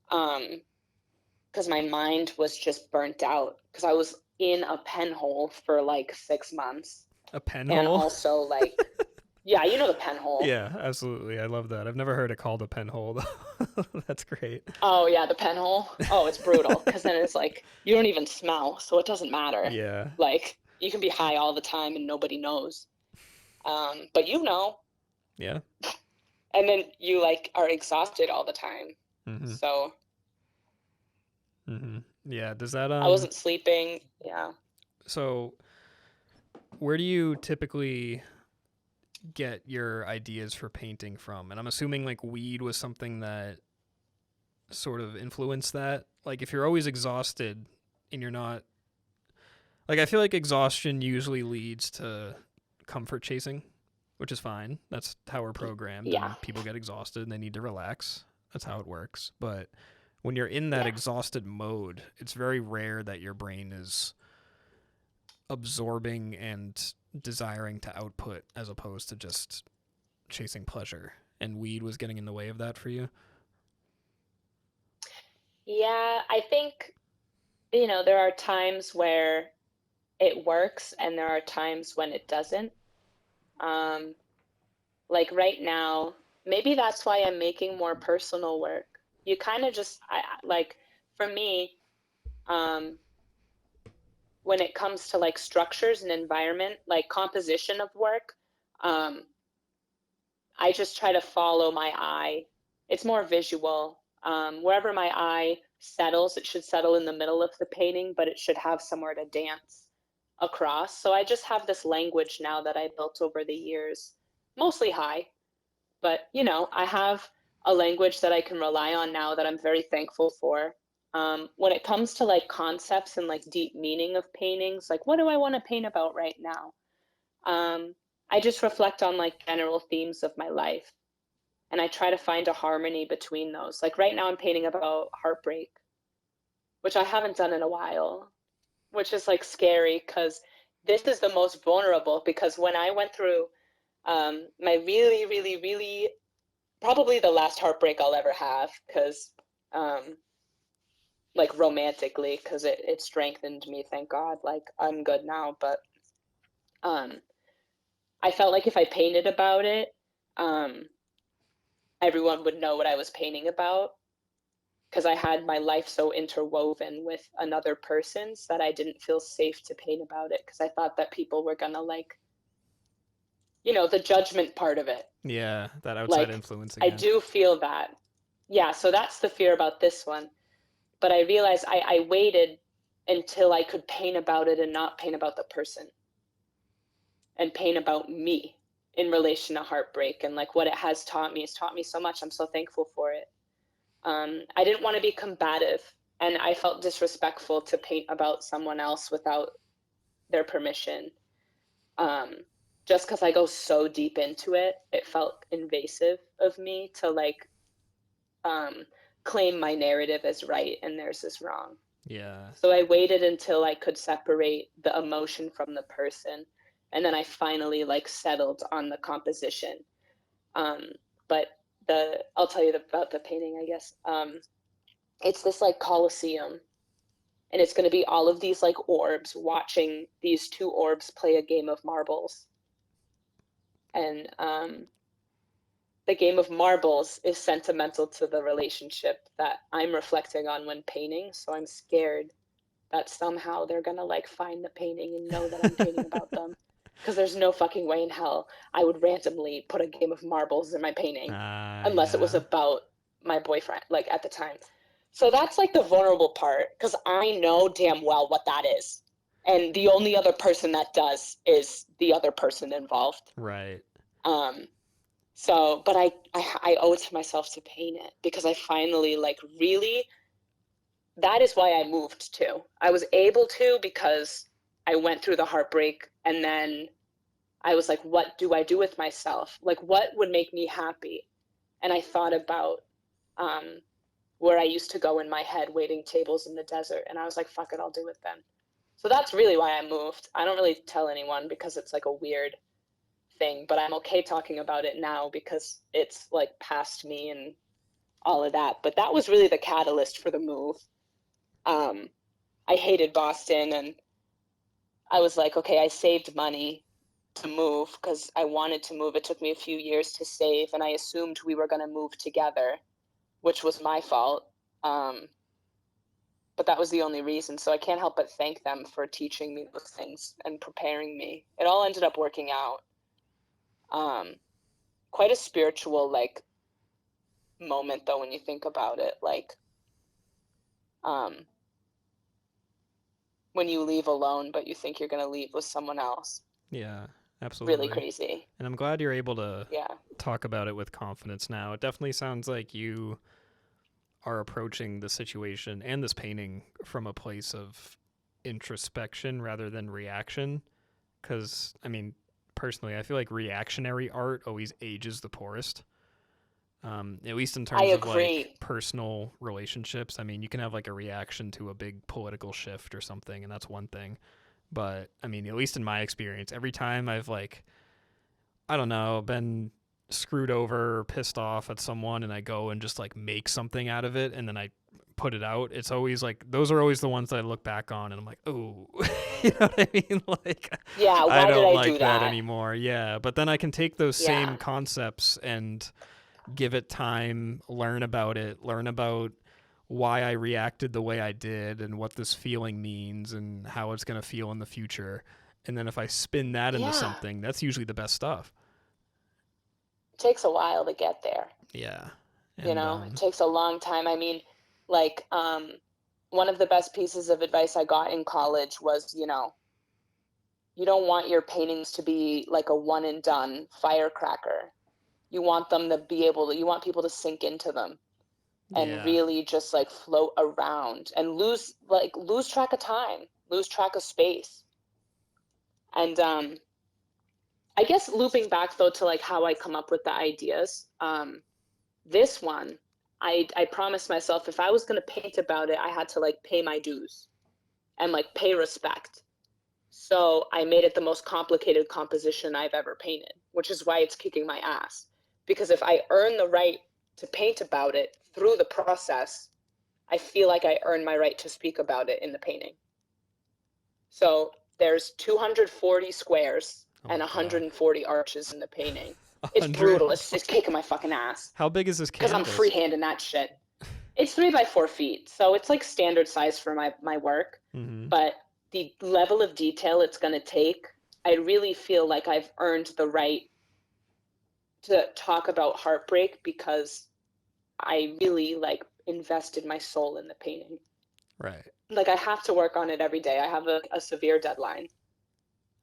Because my mind was just burnt out because I was in a pen hole for like 6 months. A pen And hole? also like, yeah, you know the pen hole. Yeah, absolutely. I love that. I've never heard it called a pen hole though. That's great. Oh yeah, the pen hole. Oh, it's brutal because then it's like you don't even smell, so it doesn't matter. Yeah. Like you can be high all the time and nobody knows. But Yeah. and then you like are exhausted all the time. Mhm. So Mhm. Yeah, does that I wasn't sleeping. Yeah. so where do you typically get your ideas for painting from? And I'm assuming like weed was something that sort of influenced that. Like if you're always exhausted and you're not, like, I feel like exhaustion usually leads to comfort chasing, which is fine. That's how we're programmed, Yeah. and people get exhausted and they need to relax. That's how it works. But when you're in that exhausted mode, it's very rare that your brain is absorbing and desiring to output as opposed to just chasing pleasure. And weed was getting in the way of that for you? Yeah, I think, there are times where it works and there are times when it doesn't. Um, like right now, maybe that's why I'm making more personal work. You kind of just, like, for me, um, when it comes to like structures and environment, like composition of work, um, I just try to follow my eye. It's more visual. Wherever my eye settles, it should settle in the middle of the painting, but it should have somewhere to dance across. So I just have this language now that I built over the years, mostly high, but I have a language that I can rely on now that I'm very thankful for. When it comes to like concepts and like deep meaning of paintings, like what do I want to paint about right now? I just reflect on like general themes of my life and I try to find a harmony between those. Like right now I'm painting about heartbreak, which I haven't done in a while, which is like scary because this is the most vulnerable because when I went through my really, really, really, probably the last heartbreak I'll ever have because like romantically because it strengthened me, thank God. Like I'm good now, but um, I felt like if I painted about it, um, everyone would know what I was painting about because I had my life so interwoven with another person's that I didn't feel safe to paint about it because I thought that people were gonna like, the judgment part of it. Yeah, that outside Like, influence I again. do feel that. Yeah, so that's the fear about this one. But I realized I waited until I could paint about it and not paint about the person and paint about me in relation to heartbreak and like what it has taught me. It's taught me so much. I'm so thankful for it. I didn't want to be combative and I felt disrespectful to paint about someone else without their permission. Um, just because I go so deep into it, it felt invasive of me to like um, claim my narrative as right and theirs is wrong. Yeah. So I waited until I could separate the emotion from the person, and then I finally like settled on the composition. Um, but I'll tell you about the painting, I guess. It's this like Colosseum, and it's going to be all of these like orbs watching these two orbs play a game of marbles, and the game of marbles is sentimental to the relationship that I'm reflecting on when painting. So I'm scared that somehow they're gonna like find the painting and know that I'm painting about them. Because there's no fucking way in hell I would randomly put a game of marbles in my painting unless it was Yeah. about my boyfriend, like at the time. So that's like the vulnerable part, because I know damn well what that is. And the only other person that does is the other person involved. Right. Um, so, but I owe it to myself to paint it because I finally like really that is why I moved too. I was able to because I went through the heartbreak and then I was like, what do I do with myself? Like, what would make me happy? And I thought about um, where I used to go in my head waiting tables in the desert. And I was like, fuck it, I'll do it then. So that's really why I moved. I don't really tell anyone because it's like a weird thing, but I'm okay talking about it now because it's like past me and all of that. But that was really the catalyst for the move. Um, I hated Boston and I was like, okay, I saved money to move because I wanted to move. It took me a few years to save and I assumed we were going to move together, which was my fault. Um, but that was the only reason. So I can't help but thank them for teaching me those things and preparing me. It all ended up working out. Um, Quite a spiritual like moment though when you think about it. Like um, when you leave alone, but you think you're going to leave with someone else. Yeah, Really absolutely. crazy. And I'm glad you're able to Yeah. talk about it with confidence now. It definitely sounds like you are approaching the situation and this painting from a place of introspection rather than reaction. Because, I mean, personally, I feel like reactionary art always ages the poorest. At least in I terms of agree. like personal relationships. I mean, you can have like a reaction to a big political shift or something, and that's one thing. But I mean, at least in my experience, every time I've like, I don't know, been screwed over or pissed off at someone and I go and just like make something out of it and then I put it out, it's always like, those are always the ones that I look back on and I'm like, oh, you know what I mean? Like, Yeah, I why did don't I like do that that? anymore. Yeah. But then I can take those Yeah. same concepts and give it time, learn about it, learn about why I reacted the way I did and what this feeling means and how it's going to feel in the future. And then if I spin that into Yeah. something, that's usually the best stuff. It takes a while to get there. Yeah. You And know, it takes a long time. I mean, like, one of the best pieces of advice I got in college was, you don't want your paintings to be like a one and done firecracker. You want them to be able to, you want people to sink into them and yeah. really just like float around and lose track of time, lose track of space. And I guess looping back though to like how I come up with the ideas, this one, I promised myself if I was going to paint about it, I had to like pay my dues and like pay respect. So I made it the most complicated composition I've ever painted, which is why it's kicking my ass. Because if I earn the right to paint about it through the process, I feel like I earn my right to speak about it in the painting. So there's 240 squares Oh and my God. 140 arches in the painting. It's brutal. It's 140. kicking my fucking ass How big is this because I'm canvas? freehanding that shit. It's 3 by 4 feet, so it's like standard size for my work. Mm-hmm. But the level of detail it's going to take, I really feel like I've earned the right to talk about heartbreak because I really like invested my soul in the painting. Right. Like I have to work on it every day. I have a severe deadline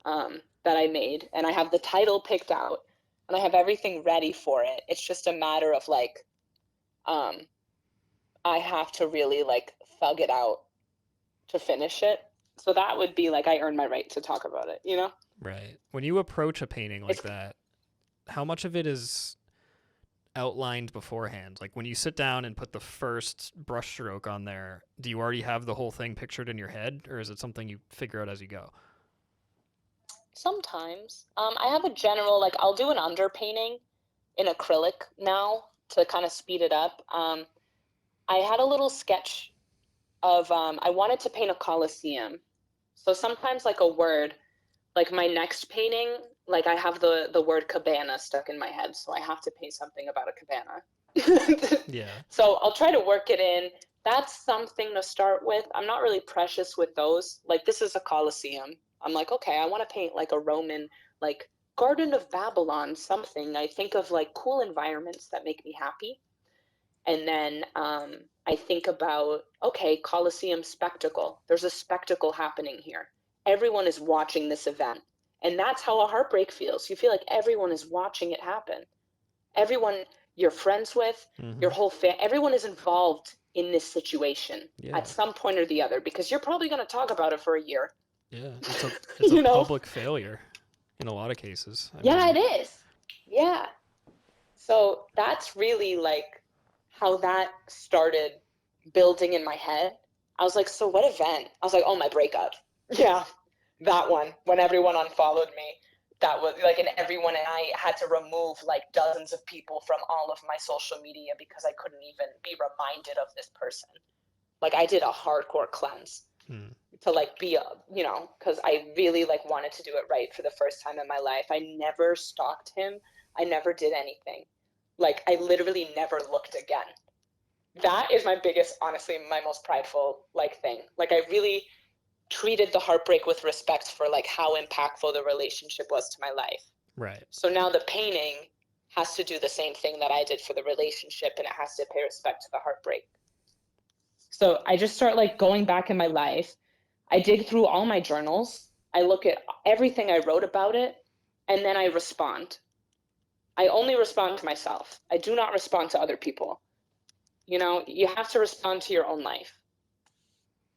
that I made, and I have the title picked out, and I have everything ready for it. It's just a matter of like, um, I have to really like thug it out to finish it. So that would be like I earned my right to talk about it, you know? Right. When you approach a painting like It's that, how much of it is outlined beforehand? Like when you sit down and put the first brushstroke on there, do you already have the whole thing pictured in your head, or is it something you figure out as you go? sometimes I have a general like I'll do an underpainting in acrylic now to kind of speed it up. I had a little sketch of I wanted to paint a coliseum. So sometimes like a word, like my next painting, like I have the word cabana stuck in my head, so I have to paint something about a cabana. Yeah. So I'll try to work it in. That's something to start with. I'm not really precious with those. Like this is a coliseum. I'm like, okay, I want to paint like a Roman, like Garden of Babylon, something. I think of like cool environments that make me happy. And then I think about, okay, Colosseum spectacle. There's a spectacle happening here. Everyone is watching this event. And that's how a heartbreak feels. You feel like everyone is watching it happen. Everyone you're friends with, Mm-hmm. your whole everyone is involved in this situation Yeah. at some point or the other because you're probably going to talk about it for a year. Yeah. It's a You know? public failure in a lot of cases. I Yeah, mean, it is. Yeah. So that's really like how that started building in my head. I was like, so what event? I was like, oh, my breakup. Yeah, that one. When everyone unfollowed me, that was like, and everyone and I had to remove like dozens of people from all of my social media because I couldn't even be reminded of this person. Like I did a hardcore cleanse to like be a, because I really like wanted to do it right for the first time in my life. I never stalked him. I never did anything. Like I literally never looked again. That is my biggest, honestly, my most prideful like thing. Like I really treated the heartbreak with respect for like how impactful the relationship was to my life. right. So now the painting has to do the same thing that I did for the relationship, and it has to pay respect to the heartbreak. So I just start like going back in my life. I dig through all my journals. I look at everything I wrote about it, and then I respond. I only respond to myself. I do not respond to other people. You have to respond to your own life.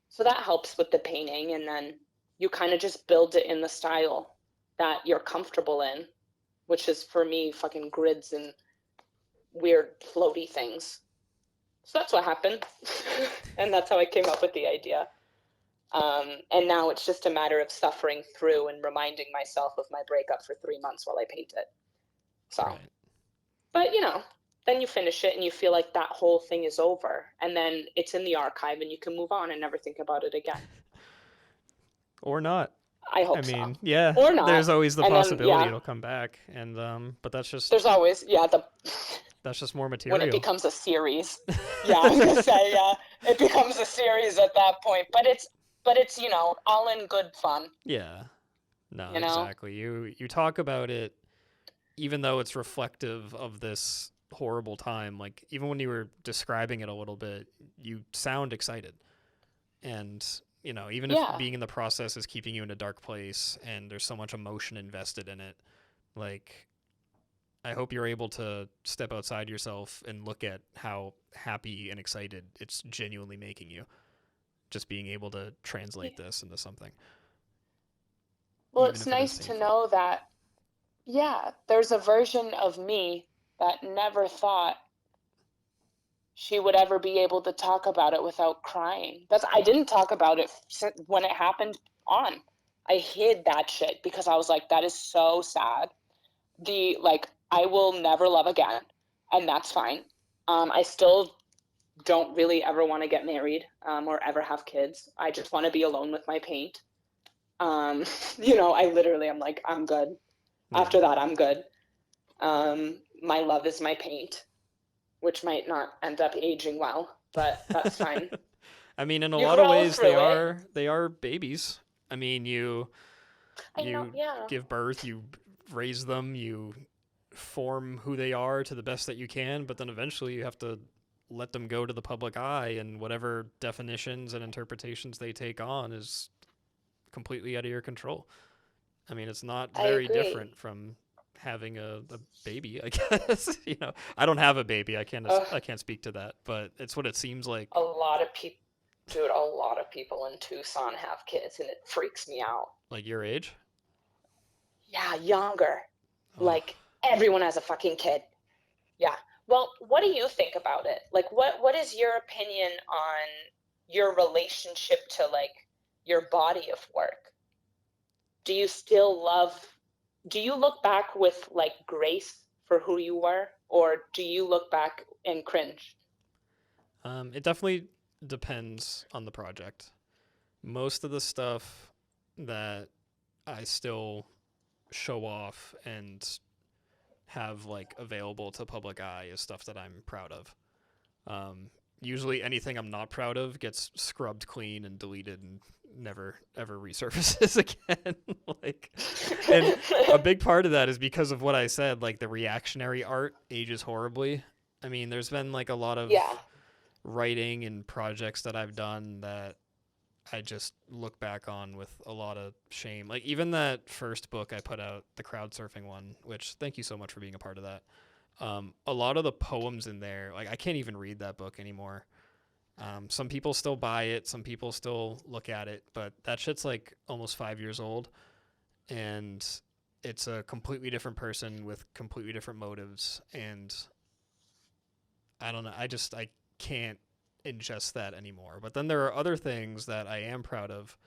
So that helps with the painting, and then you kind of just build it in the style that you're comfortable in, which is for me fucking grids and weird floaty things. So that's what happened. And that's how I came up with the idea. And now it's just a matter of suffering through and reminding myself of my breakup for 3 months while I paint it. So, Right. But then you finish it and you feel like that whole thing is over, and then it's in the archive and you can move on and never think about it again. Or not. I hope I mean, so. yeah, Or not. there's always the And then, possibility yeah. it'll come back, and but that's just There's always, that's just more material. when it becomes a series. Yeah, I was gonna say, yeah, it becomes a series at that point. But it's all in good fun. Yeah. No, You know? exactly. You talk about it, even though it's reflective of this horrible time. Like, even when you were describing it a little bit, you sound excited, and even if Yeah. being in the process is keeping you in a dark place, and there's so much emotion invested in it, like, I hope you're able to step outside yourself and look at how happy and excited it's genuinely making you. Just being able to translate this into something. Well, Even it's if it is nice to painful. know that, there's a version of me that never thought she would ever be able to talk about it without crying. I didn't talk about it when it happened on. I hid that shit because I was like, that is so sad. I will never love again, and that's fine. I still don't really ever want to get married or ever have kids. I just want to be alone with my paint. I literally am like, I'm good. Yeah. After that, I'm good. My love is my paint, which might not end up aging well, but that's fine. I mean, in a You lot of grow ways, through it. they are babies. I mean, you I know, yeah. give birth, you raise them, you form who they are to the best that you can, but then eventually you have to let them go to the public eye, and whatever definitions and interpretations they take on is completely out of your control. I mean, it's not I very agree. different from having a baby, I guess. I don't have a baby. I can't speak to that, but it's what it seems like. A lot of people, dude, a lot of people in Tucson have kids, and it freaks me out. Like your age? Yeah, younger. Oh. Like, everyone has a fucking kid. Yeah. Well, what do you think about it? Like, what is your opinion on your relationship to, like, your body of work? Do you look back with, like, grace for who you were, or do you look back and cringe? It definitely depends on the project. Most of the stuff that I still show off and have like available to public eye is stuff that I'm proud of. Usually anything I'm not proud of gets scrubbed clean and deleted and never ever resurfaces again. And a big part of that is because of what I said, like the reactionary art ages horribly. I mean, there's been like a lot of writing and projects that I've done that I just look back on with a lot of shame. Like even that first book I put out, the crowd surfing one, which thank you so much for being a part of that. A lot of the poems in there, like I can't even read that book anymore. Some people still buy it, some people still look at it, but that shit's like almost 5 years old, and it's a completely different person with completely different motives, and I don't know, I can't ingest that anymore. But then there are other things that I am proud of,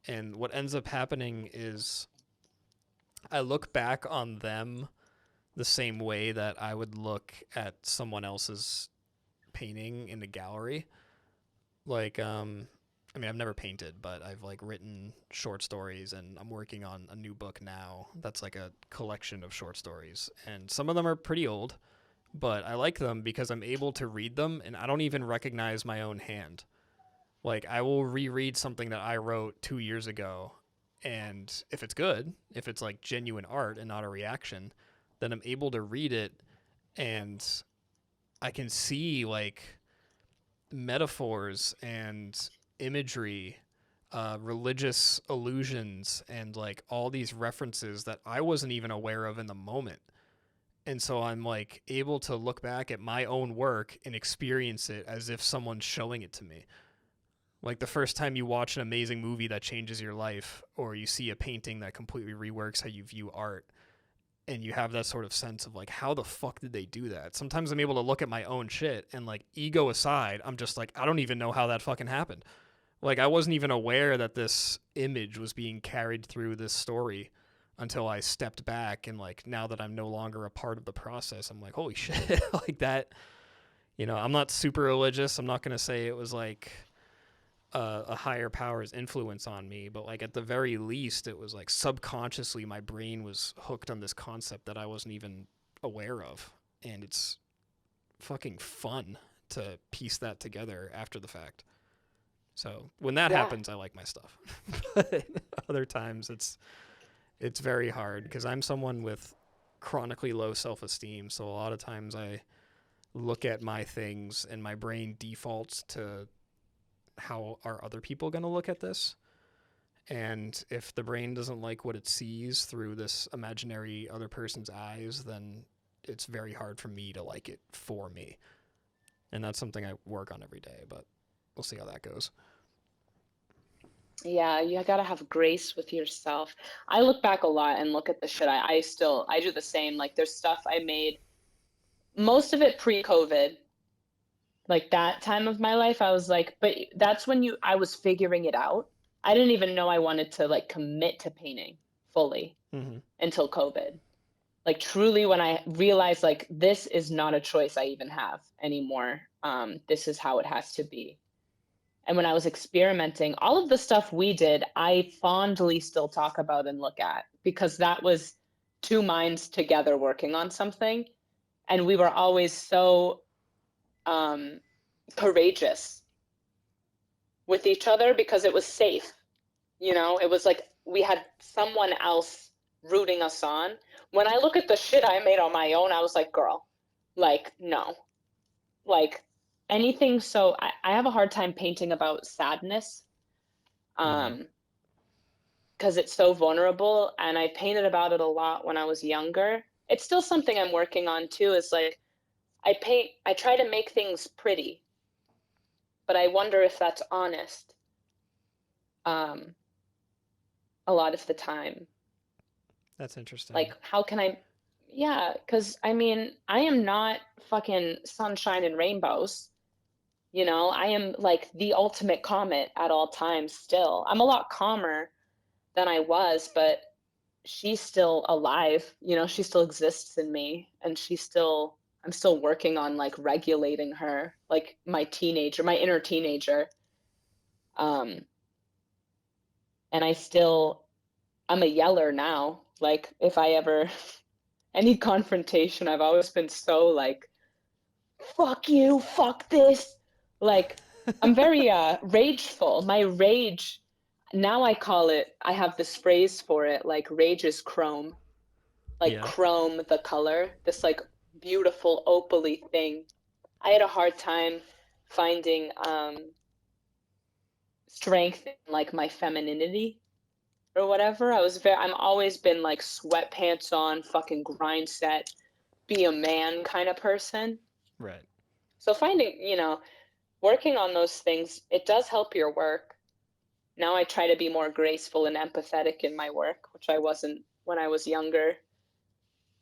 and what ends up happening is I look back on them the same way that I would look at someone else's painting in a gallery. Like, I mean, I've never painted, but I've like written short stories, and I'm working on a new book now that's like a collection of short stories, and some of them are pretty old, but I like them because I'm able to read them and I don't even recognize my own hand. Like, I will reread something that I wrote 2 years ago, and if it's good, if it's like genuine art and not a reaction, then I'm able to read it, and I can see like metaphors and imagery, religious allusions, and like all these references that I wasn't even aware of in the moment. And so I'm like able to look back at my own work and experience it as if someone's showing it to me. Like the first time you watch an amazing movie that changes your life, or you see a painting that completely reworks how you view art, and you have that sort of sense of like, how the fuck did they do that? Sometimes I'm able to look at my own shit and like, ego aside, I'm just like, I don't even know how that fucking happened. Like, I wasn't even aware that this image was being carried through this story until I stepped back, and like, now that I'm no longer a part of the process, I'm like, holy shit. Like that, you know, I'm not super religious. I'm not going to say it was like a higher power's influence on me, but like at the very least, it was like subconsciously my brain was hooked on this concept that I wasn't even aware of. And it's fucking fun to piece that together after the fact. So when that happens, I like my stuff. But other times it's very hard because I'm someone with chronically low self-esteem. So a lot of times I look at my things and my brain defaults to how are other people going to look at this? And if the brain doesn't like what it sees through this imaginary other person's eyes, then it's very hard for me to like it for me. And that's something I work on every day, but we'll see how that goes. Yeah, you gotta have grace with yourself. I look back a lot and look at the shit I do the same. Like there's stuff I made, most of it pre-COVID. Like that time of my life, I was like, but that's when I was figuring it out. I didn't even know I wanted to like commit to painting fully until COVID. Like truly when I realized like this is not a choice I even have anymore. This is how it has to be. And when I was experimenting, all of the stuff we did, I fondly still talk about and look at because that was two minds together working on something. And we were always so courageous with each other because it was safe. You know, it was like we had someone else rooting us on. When I look at the shit I made on my own, I was like, girl, like, no. Like anything. So I have a hard time painting about sadness because it's so vulnerable. And I painted about it a lot when I was younger. It's still something I'm working on too, is like I try to make things pretty, but I wonder if that's honest a lot of the time. That's interesting. Like, how can I? Yeah, because I mean, I am not fucking sunshine and rainbows. You know, I am like the ultimate comet at all times still. I'm a lot calmer than I was, but she's still alive. You know, she still exists in me, and I'm still working on like regulating her, like my inner teenager. Um, and I'm a yeller now. Like, if I ever, any confrontation, I've always been so like, fuck you, fuck this. Like, I'm very rageful. My rage, now I have this phrase for it, like rage is chrome. Like Yeah. chrome, the color, this like beautiful opaly thing. I had a hard time finding strength in like my femininity or whatever. I'm always been like sweatpants on, fucking grind set, be a man kind of person. Right. So finding, working on those things, it does help your work. Now I try to be more graceful and empathetic in my work, which I wasn't when I was younger.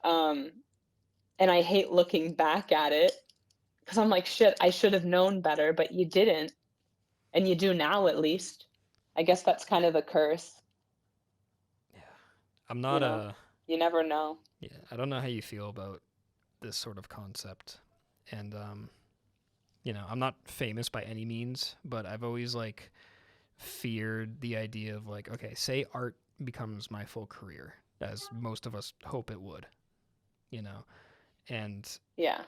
And I hate looking back at it because I'm like, shit, I should have known better, but you didn't. And you do now, at least. I guess that's kind of the curse. Yeah. I'm not You never know. yeah, I don't know how you feel about this sort of concept. And I'm not famous by any means, but I've always like feared the idea of like, okay, say art becomes my full career, as most of us hope it would, and Yeah.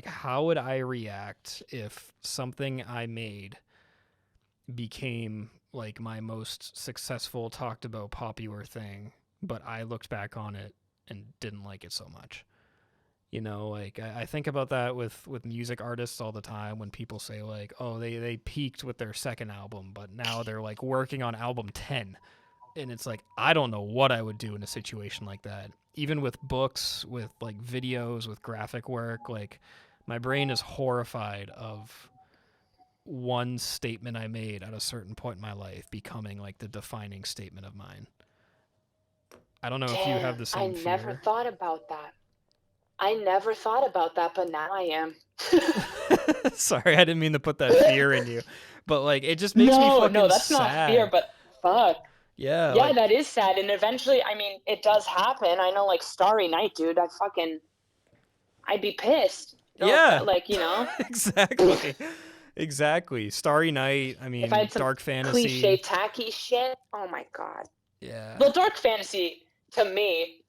how would I react if something I made became like my most successful, talked about, popular thing, but I looked back on it and didn't like it so much? I think about that with music artists all the time when people say like, oh, they peaked with their second album, but now they're like working on album 10. And it's like, I don't know what I would do in a situation like that. Even with books, with like videos, with graphic work, like my brain is horrified of one statement I made at a certain point in my life becoming like the defining statement of mine. I don't know if you have Damn, the I same never fear. thought about that. I never thought about that, but now I am. Sorry, I didn't mean to put that fear in you, but like it just makes me No, no, fucking that's not fear, sad. but fuck. Yeah, Yeah, like that is sad. And eventually, I mean, it does happen. I know, like, Starry Night, dude, I'd be pissed. No, yeah, like, you know, exactly, exactly. Starry Night. I if I mean, had some dark cliche, fantasy. tacky shit, oh my God. Yeah, Well, dark fantasy, to me,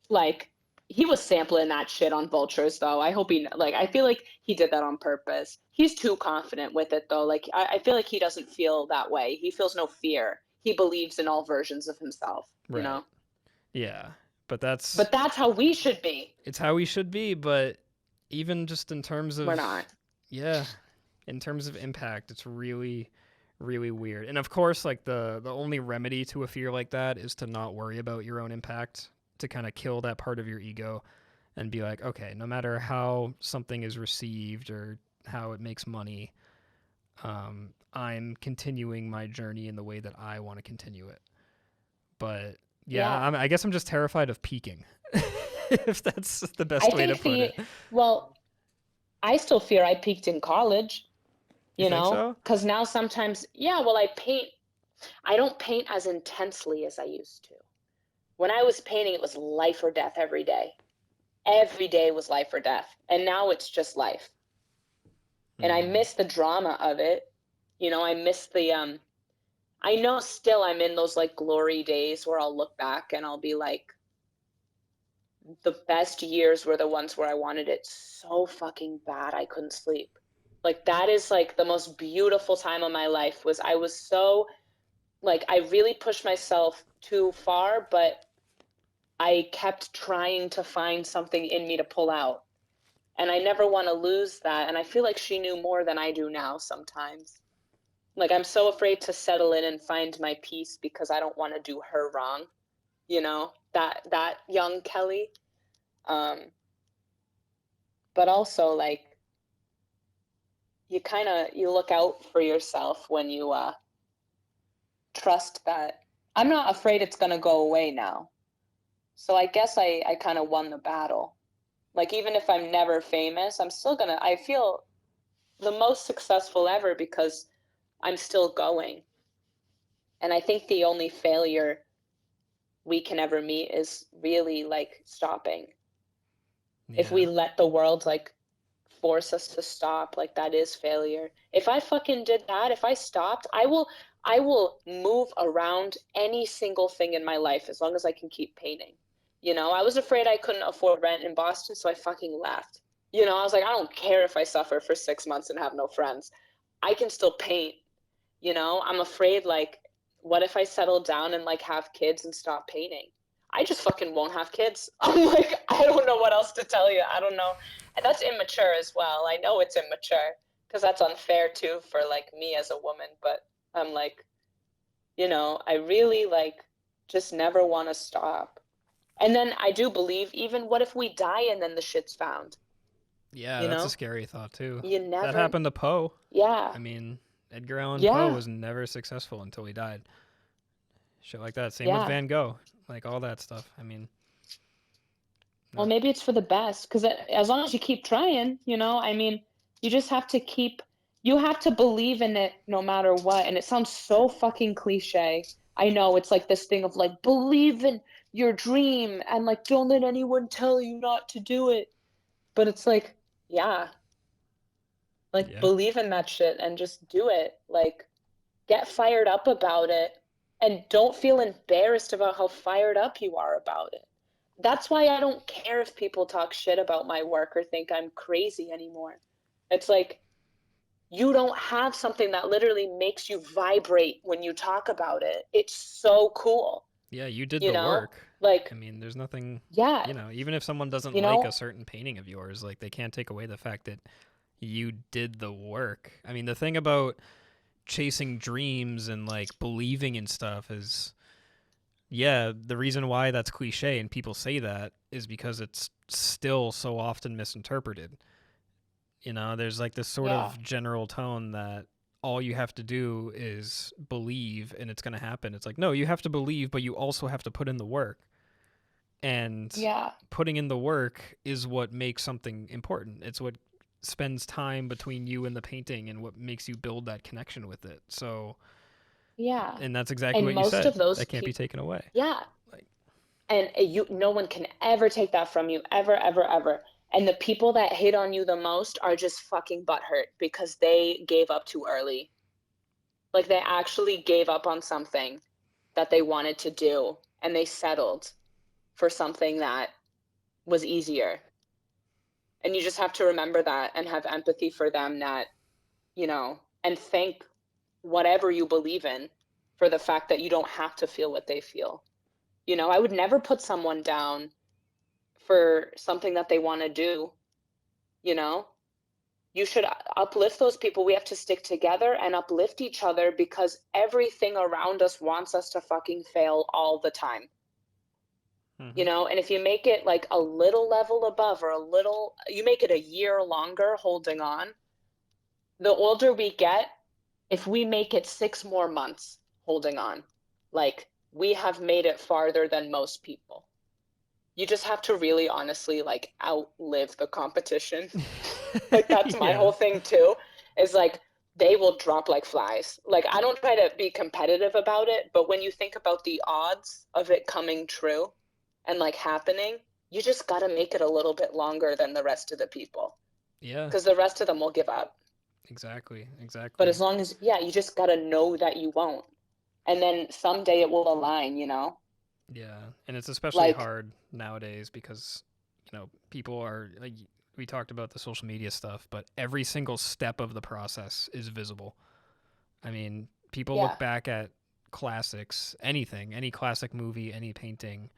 like, he was sampling that shit on Vultures, though. I hope I feel like he did that on purpose. He's too confident with it, though. Like, I feel like he doesn't feel that way. He feels no fear. He believes in all versions of himself, you right. know? Yeah, but that's But that's how we should be. it's how we should be. But even just in terms We're of not. yeah, in terms of impact, it's really, really weird. And of course, like the only remedy to a fear like that is to not worry about your own impact, to kind of kill that part of your ego and be like, okay, no matter how something is received or how it makes money, I'm continuing my journey in the way that I want to continue it. But yeah, Yeah. I guess I'm just terrified of peaking, if that's the I best way to think put it. well, I still fear I peaked in college, You you think know? so? Because now sometimes, yeah, well, I don't paint as intensely as I used to. When I was painting, it was life or death every day. Every day was life or death. And now it's just life. And I Hmm. miss the drama of it. You know, I miss I know still I'm in those like glory days where I'll look back and I'll be like, the best years were the ones where I wanted it so fucking bad I couldn't sleep. Like that is like the most beautiful time of my life. Was I was so like I really pushed myself too far, but I kept trying to find something in me to pull out. And I never want to lose that. And I feel like she knew more than I do now sometimes. Like I'm so afraid to settle in and find my peace because I don't want to do her wrong. You know, that young Kelly. Um, but also like you look out for yourself when you trust that I'm not afraid it's going to go away now. So I guess I kind of won the battle. Like even if I'm never famous, I feel the most successful ever because I'm still going. And I think the only failure we can ever meet is really like stopping. If we Yeah. let the world like force us to stop, like that is failure. If I fucking did that, if I stopped, I will move around any single thing in my life as long as I can keep painting. You know, I was afraid I couldn't afford rent in Boston, so I fucking left. You know, I was like, I don't care if I suffer for 6 months and have no friends. I can still paint. You know, I'm afraid like, what if I settle down and like have kids and stop painting? I just fucking won't have kids. I'm like, I don't know what else to tell you. I don't know. And that's immature as well. I know it's immature because that's unfair too for like me as a woman. But I'm like, you know, I really like just never want to stop. And then I do believe, even what if we die and then the shit's found? Yeah, You that's a know, scary thought too. you That never, happened to Poe. yeah, I mean, Edgar Allan Poe yeah, was never successful until he died. Shit like that. Same with yeah. Van Gogh. Like all that stuff. I mean, Well, not maybe it's for the best because as long as you keep trying, you know, I mean, you just have to you have to believe in it no matter what. And it sounds so fucking cliche. I know it's like this thing of like, believe in your dream and like, don't let anyone tell you not to do it. But it's like, yeah, like yeah. believe in that shit and just do it. Like, get fired up about it and don't feel embarrassed about how fired up you are about it. That's why I don't care if people talk shit about my work or think I'm crazy anymore. It's like you don't have something that literally makes you vibrate when you talk about it. It's so cool, Yeah, you did you the know? work. Like, I mean, there's nothing, yeah, even if someone doesn't you like a know? certain painting of yours, like they can't take away the fact that you did the work. I mean, the thing about chasing dreams and like believing in stuff is, yeah, the reason why that's cliche and people say that is because it's still so often misinterpreted. There's like this sort Yeah. of general tone that all you have to do is believe and it's going to happen. It's like, no, you have to believe, but you also have to put in the work. And putting in the work is what makes something important. It's what spends time between you and the painting and what makes you build that connection with it. So, and that's exactly what you said. That can't be taken away. Yeah. And no one can ever take that from you, ever, ever, ever. And the people that hate on you the most are just fucking butthurt because they gave up too early. Like, they actually gave up on something that they wanted to do, and they settled for something that was easier. And you just have to remember that and have empathy for them, that, you know, and thank whatever you believe in for the fact that you don't have to feel what they feel. You know, I would never put someone down for something that they want to do. You know, you should uplift those people. We have to stick together and uplift each other because everything around us wants us to fucking fail all the time. Mm-hmm. You know, and if you make it like a little level above or you make it a year longer holding on, the older we get, if we make it 6 more months holding on, like, we have made it farther than most people. You just have to really honestly like outlive the competition. Like, that's my whole thing too, is like, they will drop like flies. Like, I don't try to be competitive about it, but when you think about the odds of it coming true and like happening, you just got to make it a little bit longer than the rest of the people. Yeah. Because the rest of them will give up. Exactly. But as long as, you just got to know that you won't. And then someday it will align, you know? Yeah. And it's especially hard nowadays because, you know, people are, like, we talked about the social media stuff, but every single step of the process is visible. I mean, people look back at classics, anything, any classic movie, any painting,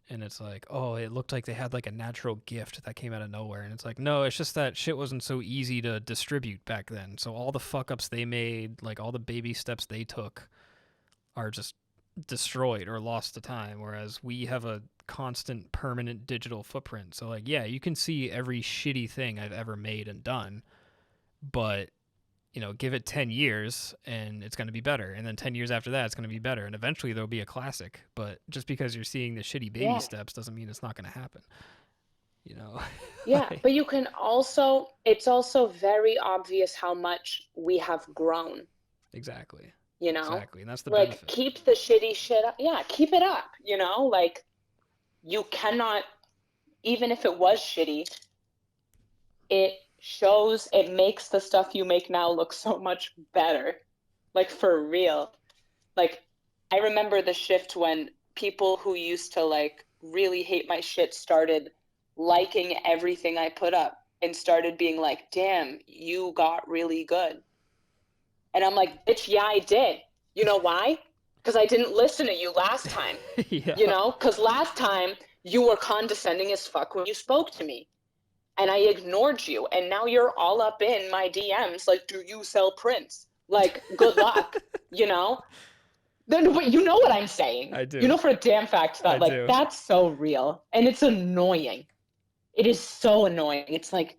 and it's like, oh, it looked like they had like a natural gift that came out of nowhere. And it's like, no, it's just that shit wasn't so easy to distribute back then. So all the fuck ups they made, like all the baby steps they took, are just destroyed or lost to time. Whereas we have a constant, permanent digital footprint. So like, yeah, you can see every shitty thing I've ever made and done, but, you know, give it 10 years and it's going to be better. And then 10 years after that, it's going to be better. And eventually there'll be a classic. But just because you're seeing the shitty baby steps doesn't mean it's not going to happen. You know? Yeah, but you can also, it's also very obvious how much we have grown. Exactly. You know? Exactly. And that's the like, benefit. Keep the shitty shit up. Yeah, keep it up, you know? Like, you cannot, even if it was shitty, it makes the stuff you make now look so much better. Like, for real. Like, I remember the shift when people who used to, like, really hate my shit started liking everything I put up and started being like, damn, you got really good. And I'm like, bitch, yeah, I did. You know why? Because I didn't listen to you last time. You know? Because last time you were condescending as fuck when you spoke to me. And I ignored you. And now you're all up in my DMs like, do you sell prints? Like, good luck. You know? But you know what I'm saying. I do. You know for a damn fact that, like, that's so real. And it's annoying. It is so annoying. It's like,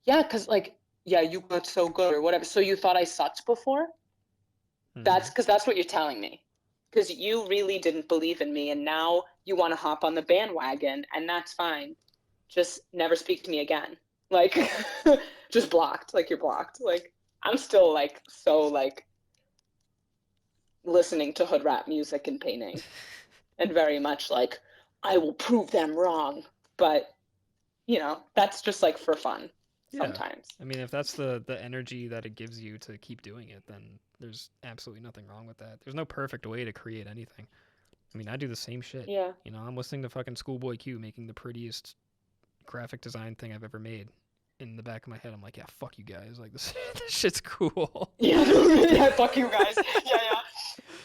yeah, because, like, yeah, you got so good or whatever. So you thought I sucked before? Mm-hmm. That's because that's what you're telling me. Because you really didn't believe in me, and now you want to hop on the bandwagon, and that's fine. Just never speak to me again. Like, just blocked. Like, you're blocked. Like, I'm still, like, so, like, listening to hood rap music and painting. And very much like, I will prove them wrong. But, you know, that's just, like, for fun sometimes. I mean, if that's the energy that it gives you to keep doing it, then there's absolutely nothing wrong with that. There's no perfect way to create anything. I mean, I do the same shit. Yeah. You know, I'm listening to fucking Schoolboy Q making the prettiest graphic design thing I've ever made. In the back of my head, I'm like, yeah, fuck you guys. Like, this shit's cool. Yeah, fuck you guys. Yeah.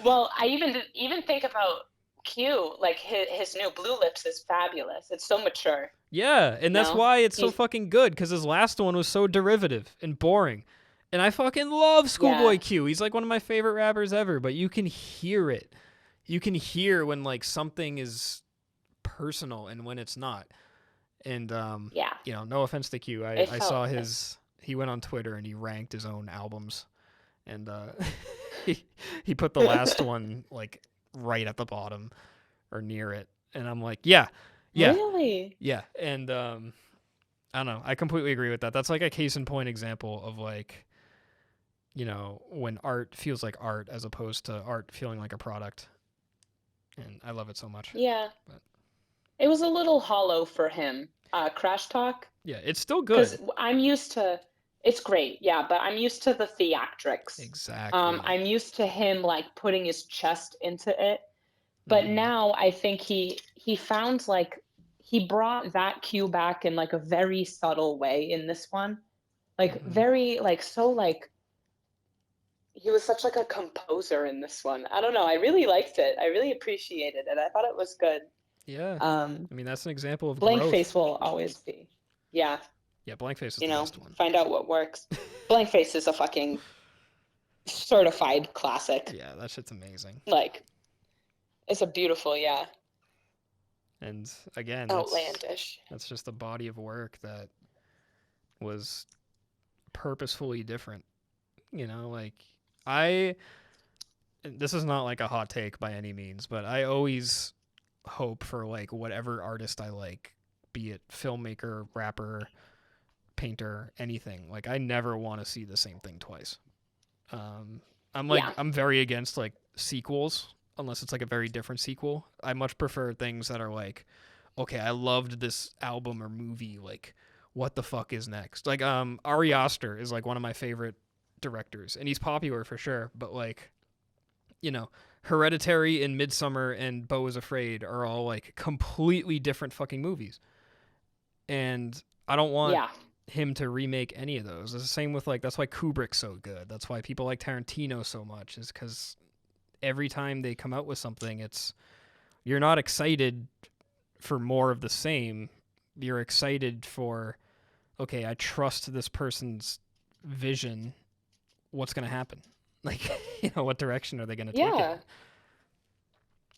Well, I even think about Q, like his new Blue Lips is fabulous. It's so mature. Yeah, and that's why it's so fucking good, because his last one was so derivative and boring. And I fucking love Schoolboy Q. He's like one of my favorite rappers ever, but you can hear it. You can hear when, like, something is personal and when it's not. And, you know, no offense to Q. I saw he went on Twitter and he ranked his own albums. and he he put the last one like right at the bottom or near it, and I'm like, yeah, Really? yeah, and I don't know, I completely agree with that. That's like a case in point example of like, when art feels like art as opposed to art feeling like a product, and I love it so much. Yeah. But It was a little hollow for him. Crash Talk, yeah, it's still because good. I'm used to, it's great, yeah, but I'm used to the theatrics. Exactly. I'm used to him like putting his chest into it. But Mhm. now I think he found like he brought that cue back in like a very subtle way in this one. Like Mhm. very like so like he was such like a composer in this one. I don't know. I really liked it. I really appreciated it. I thought it was good. Yeah. Um, I mean, that's an example of Blank growth. Face will always be. Yeah, Yeah, Blank Face is the best one. find out what works. Blank Face is a fucking certified classic. Yeah, that shit's amazing. Like, it's a beautiful, yeah, And again, outlandish. that's just a body of work that was purposefully different. Like I this is not like a hot take by any means, but I always hope for like whatever artist I like, be it filmmaker, rapper, painter, anything. Like I never want to see the same thing twice. Um, Yeah, I'm very against like sequels unless it's like a very different sequel. I much prefer things that are like, okay, I loved this album or movie. Like, what the fuck is next? Like, Ari Aster is like one of my favorite directors, and he's popular for sure. But like, Hereditary and Midsummer and Beau is Afraid are all like completely different fucking movies, and I don't want yeah, him to remake any of those. It's the same with like that's why Kubrick's so good. That's why people like Tarantino so much, is because every time they come out with something, you're not excited for more of the same. You're excited for, okay, I trust this person's vision. What's going to happen? Like, what direction are they going to take yeah, it?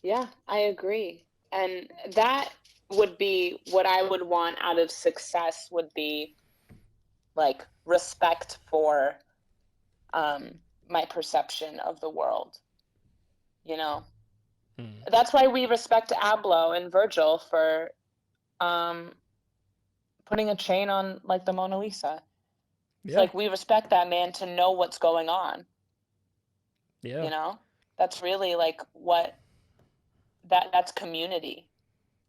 yeah, I agree. And that would be what I would want out of success, would be like respect for um, my perception of the world. You know, Hmm. that's why we respect Ablo and Virgil for um, putting a chain on like the Mona Lisa. It's Yeah, like we respect that man to know what's going on. yeah, You know, that's really like what that's community,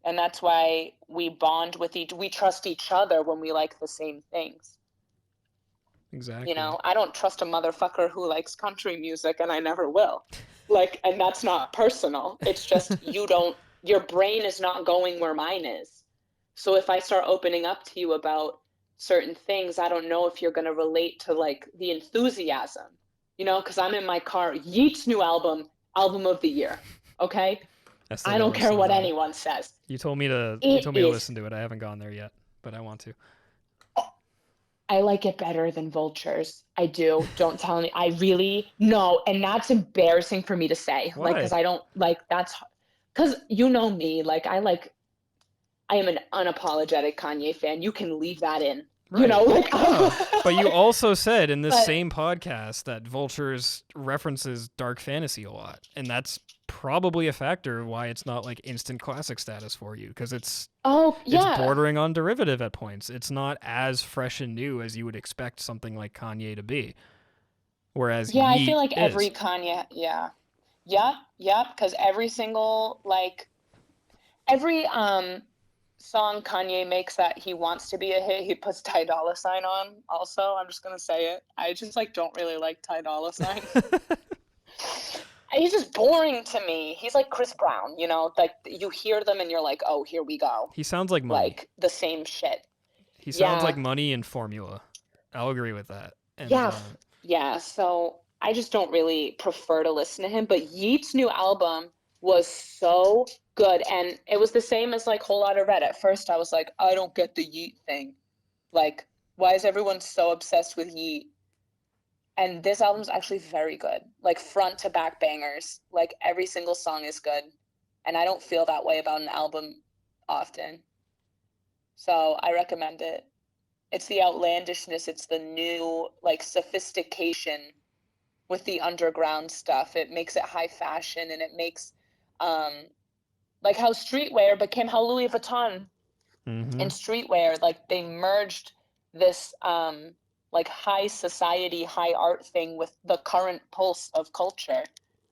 and that's why we bond with we trust each other when we like the same things. exactly. I don't trust a motherfucker who likes country music, and I never will. Like, and that's not personal. It's just your brain is not going where mine is. So if I start opening up to you about certain things, I don't know if you're going to relate to like the enthusiasm, because I'm in my car, Yeat's new album of the year. Okay. I still I gotta don't care listen to what that. anyone says. You It told me to is listen to it. I haven't gone there yet, but I want to. I like it better than Vultures. I do. Don't tell me. I really no, and that's embarrassing for me to say. Like, because Why? I don't like that's because me. Like, I am an unapologetic Kanye fan. You can leave that in. Right. Like, Oh, but you also said in this but same podcast that Vultures references dark fantasy a lot, and that's probably a factor of why it's not like instant classic status for you, because oh it's yeah, bordering on derivative at points. It's not as fresh and new as you would expect something like Kanye to be, whereas yeah. I feel Yeet like every is. Kanye, yeah, yep, yep. Because every single like every song Kanye makes that he wants to be a hit, he puts Ty Dolla Sign on. Also, I'm just gonna say it. I just like don't really like Ty Dolla Sign. He's just boring to me. He's like Chris Brown, like you hear them and you're like, oh, here we go, He sounds like Money. like the same shit. He sounds Yeah, like Money and Formula. I'll agree with that. And yeah, yeah. So I just don't really prefer to listen to him. But Yeat's new album was so good, and it was the same as like Whole Lotta Red. At first, I was like, I don't get the Yeat thing. Like, why is everyone so obsessed with Yeet? And this album's actually very good. Like front to back bangers. Like every single song is good. And I don't feel that way about an album often. So I recommend it. It's the outlandishness, it's the new like sophistication with the underground stuff. It makes it high fashion, and it makes like how streetwear became how Louis Vuitton and streetwear, like they merged this like high society, high art thing with the current pulse of culture.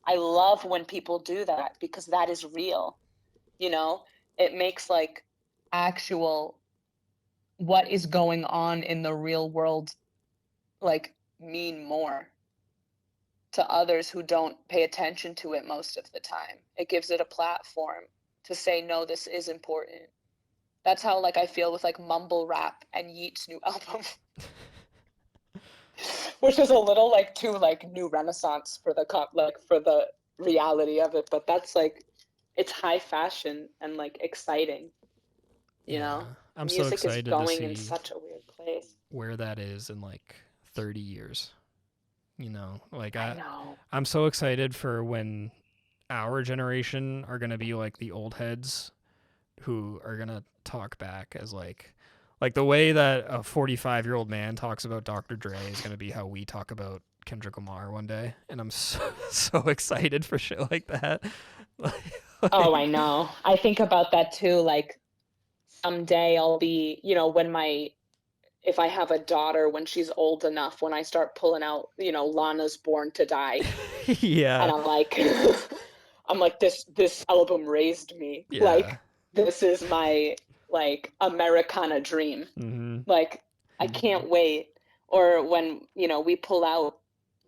I love when people do that because that is real. You know, it makes like actual what is going on in the real world like mean more to others who don't pay attention to it most of the time. It gives it a platform to say, no, this is important. That's how like I feel with like mumble rap and Yeat's new album. Which is a little like too like new renaissance for the for the reality of it, but that's like it's high fashion and like exciting. You know, I'm so music is excited to going in see such a weird place. where that is in like 30 years. You know, like I know. I'm so excited for when our generation are going to be like the old heads who are going to talk back as like the way that a 45-year-old man talks about Dr. Dre is going to be how we talk about Kendrick Lamar one day. And I'm so excited for shit like that. Oh, I know. I think about that too. Like someday I'll be, you know, if I have a daughter, when she's old enough, when I start pulling out, you know, Lana's Born to Die. Yeah. And I'm like, this album raised me. Yeah. Like, this is my, like, Americana dream. Mm-hmm. Like, I can't wait. Or when, you know, we pull out,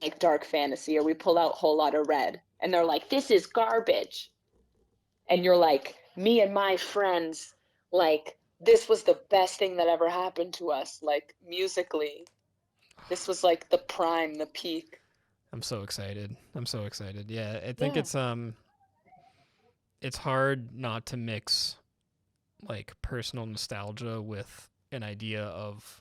like, Dark Fantasy, or we pull out Whole Lotta Red, and they're like, this is garbage. And you're like, me and my friends, like, this was the best thing that ever happened to us, like, musically. This was, like, the prime, the peak. I'm so excited. Yeah, I think it's hard not to mix like personal nostalgia with an idea of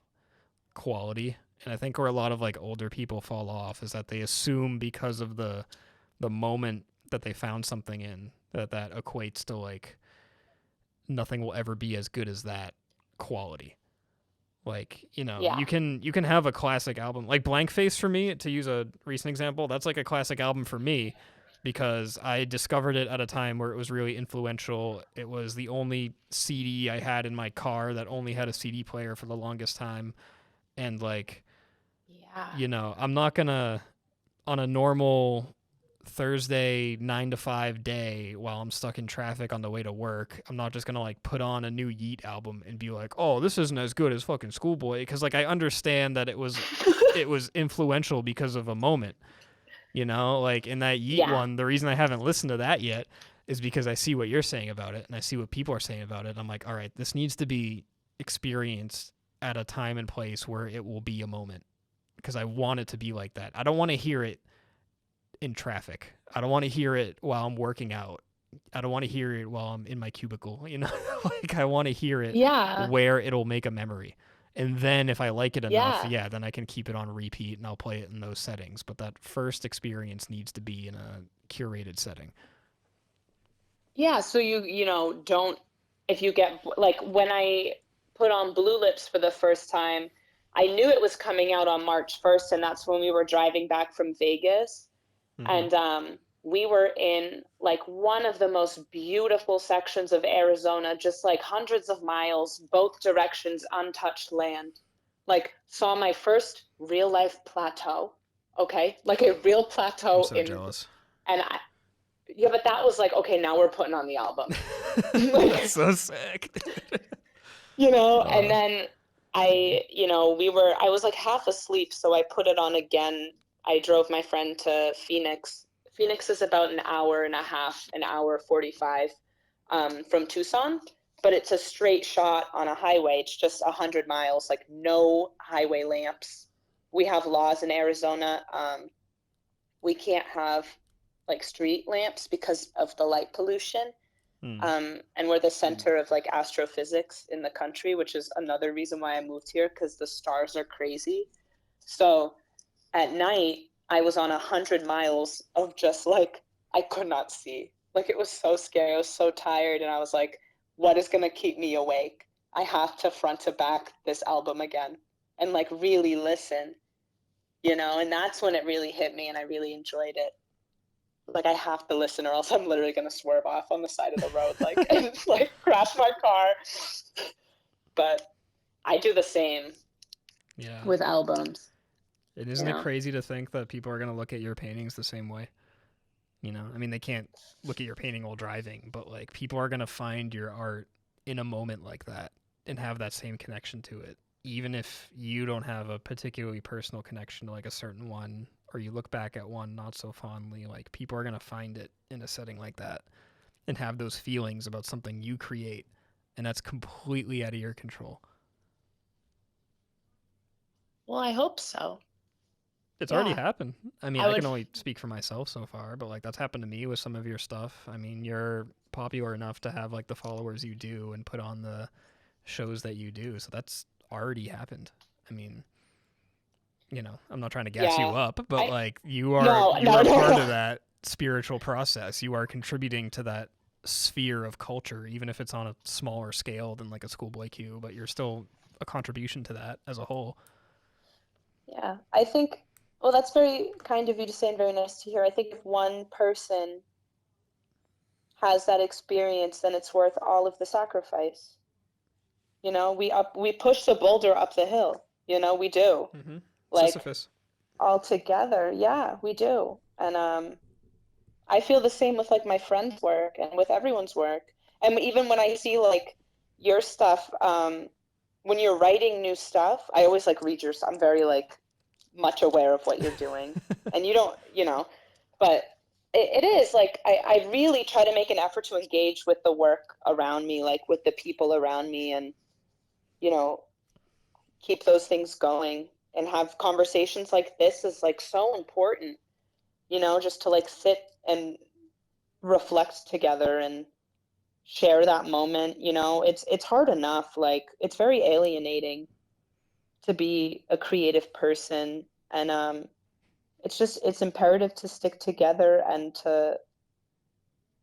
quality. And I think where a lot of like older people fall off is that they assume because of the moment that they found something in that equates to like nothing will ever be as good as that quality. Like, you know, you can have a classic album like Blank Face for me, to use a recent example. That's like a classic album for me because I discovered it at a time where it was really influential. It was the only CD I had in my car that only had a CD player for the longest time. And like, you know, I'm not gonna on a normal Thursday 9 to 5 day while I'm stuck in traffic on the way to work, I'm not just gonna like put on a new Yeat album and be like, oh, this isn't as good as fucking Schoolboy, because like I understand that it was influential because of a moment, you know, like in that Yeat one. The reason I haven't listened to that yet is because I see what you're saying about it and I see what people are saying about it. I'm like, all right, this needs to be experienced at a time and place where it will be a moment, because I want it to be like that. I don't want to hear it in traffic. I don't want to hear it while I'm working out. I don't want to hear it while I'm in my cubicle, you know? Like I want to hear it where it'll make a memory. And then if I like it enough, then I can keep it on repeat and I'll play it in those settings. But that first experience needs to be in a curated setting. Yeah, so you know, don't, if you get, like when I put on Blue Lips for the first time, I knew it was coming out on March 1st, and that's when we were driving back from Vegas. And we were in like one of the most beautiful sections of Arizona, just like hundreds of miles, both directions, untouched land. Like saw my first real life plateau. Okay, like a real plateau. I'm so jealous. And but that was like, okay, now we're putting on the album. Like, that's so sick. You know, and then I was like half asleep, so I put it on again. I drove my friend to Phoenix. Phoenix is about an hour and a half, an hour 45 from Tucson, but it's a straight shot on a highway. It's just 100 miles, like no highway lamps. We have laws in Arizona. We can't have like street lamps because of the light pollution. And we're the center of like astrophysics in the country, which is another reason why I moved here, because the stars are crazy. So at night, I was on 100 miles of just like, I could not see. Like it was so scary. I was so tired. And I was like, what is going to keep me awake? I have to front to back this album again and like really listen. you know, and that's when it really hit me and I really enjoyed it. Like, I have to listen or else I'm literally going to swerve off on the side of the road, like, and like crash my car. But I do the same Yeah. with albums. And isn't it crazy to think that people are going to look at your paintings the same way? You know, I mean, they can't look at your painting while driving, but like people are going to find your art in a moment like that and have that same connection to it. Even if you don't have a particularly personal connection to like a certain one, or you look back at one not so fondly, like people are going to find it in a setting like that and have those feelings about something you create. And that's completely out of your control. Well, I hope so. It's already happened. I mean, I can only speak for myself so far, but like that's happened to me with some of your stuff. I mean, you're popular enough to have like the followers you do and put on the shows that you do. So that's already happened. I mean, you know, I'm not trying to gas you up, but like you are part of that spiritual process. You are contributing to that sphere of culture, even if it's on a smaller scale than like a schoolboy Q, but you're still a contribution to that as a whole. Yeah, I think, well, that's very kind of you to say and very nice to hear. I think if one person has that experience, then it's worth all of the sacrifice. You know, we push the boulder up the hill. You know, we do. Mm-hmm. Like Sisyphus. all together, yeah, we do. And I feel the same with like my friends' work and with everyone's work. And even when I see like your stuff, when you're writing new stuff, I always like read your stuff. I'm very like much aware of what you're doing. And you don't, you know, but it is like I really try to make an effort to engage with the work around me, like with the people around me, and, you know, keep those things going and have conversations like this is like so important, you know, just to like sit and reflect together and share that moment. You know, it's hard enough, like it's very alienating to be a creative person, and it's imperative to stick together and to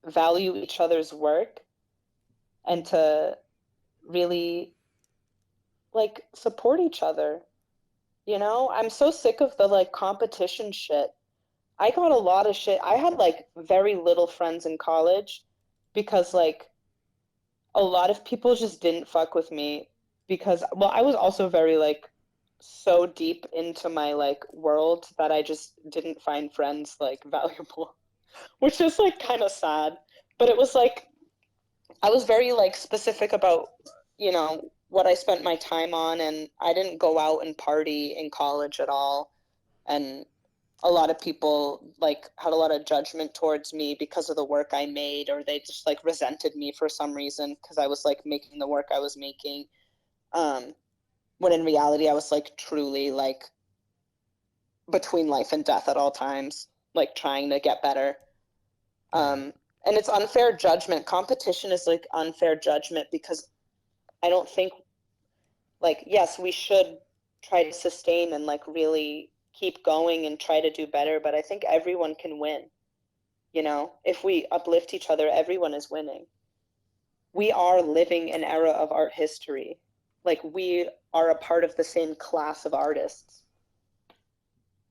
value each other's work and to really like support each other. You know, I'm so sick of the like competition shit. I got a lot of shit. I had like very little friends in college because like a lot of people just didn't fuck with me because, well, I was also very like so deep into my like world that I just didn't find friends like valuable, which is like kind of sad. But it was like I was very like specific about, you know, what I spent my time on, and I didn't go out and party in college at all. And a lot of people like had a lot of judgment towards me because of the work I made, or they just like resented me for some reason because I was like making the work I was making. When in reality I was like truly like between life and death at all times, like trying to get better. And it's unfair judgment. Competition is like unfair judgment because I don't think, like, yes, we should try to sustain and like really keep going and try to do better, but I think everyone can win. You know, if we uplift each other, everyone is winning. We are living an era of art history. Like, we are a part of the same class of artists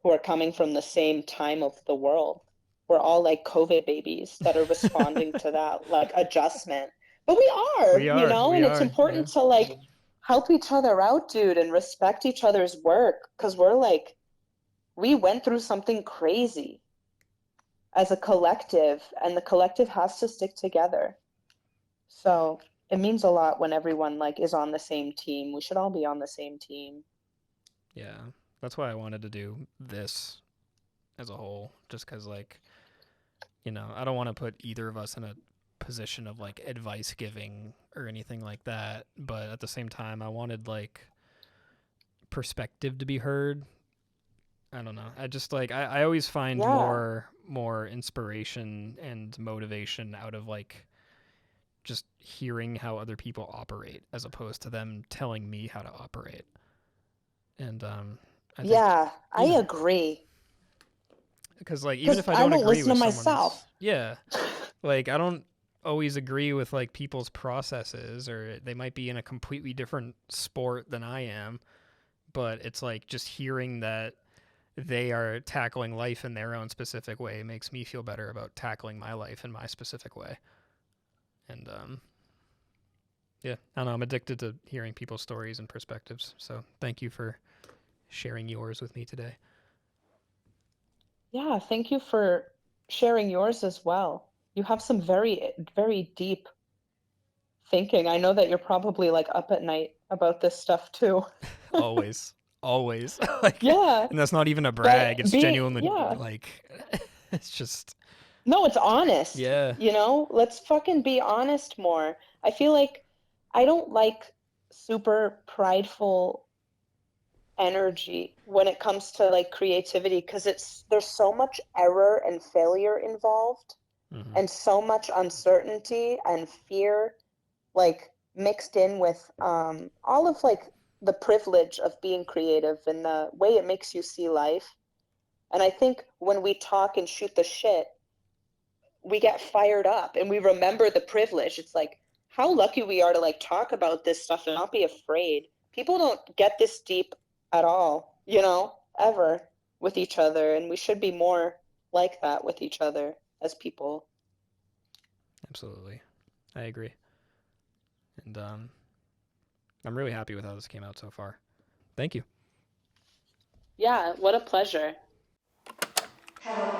who are coming from the same time of the world. We're all like COVID babies that are responding to that like adjustment. But we are, you know, and it's important to like help each other out, dude, and respect each other's work, because we're like, we went through something crazy as a collective, and the collective has to stick together. So it means a lot when everyone like is on the same team. We should all be on the same team. Yeah, that's why I wanted to do this as a whole, just because, like, you know, I don't want to put either of us in a position of like advice giving or anything like that, but at the same time I wanted like perspective to be heard. I don't know, I just like I always find more inspiration and motivation out of like just hearing how other people operate as opposed to them telling me how to operate. And I agree. Because like even if I don't agree listen with to someone's myself. like I don't always agree with like people's processes, or they might be in a completely different sport than I am, but it's like just hearing that they are tackling life in their own specific way makes me feel better about tackling my life in my specific way. And yeah, I don't know, I'm addicted to hearing people's stories and perspectives. So thank you for sharing yours with me today. Yeah, thank you for sharing yours as well. You have some very, very deep thinking. I know that you're probably like up at night about this stuff too. Always. Like, Yeah, and that's not even a brag. It's genuinely yeah. like, it's just, No, it's honest. yeah. Let's fucking be honest more. I feel like I don't like super prideful energy when it comes to like creativity because there's so much error and failure involved Mm-hmm. and so much uncertainty and fear like mixed in with all of like the privilege of being creative and the way it makes you see life. And I think when we talk and shoot the shit, we get fired up and we remember the privilege. It's like how lucky we are to like talk about this stuff and not be afraid. People don't get this deep at all, ever with each other, and we should be more like that with each other as people. Absolutely. I agree. And I'm really happy with how this came out so far. Thank you. Yeah, what a pleasure. Hello.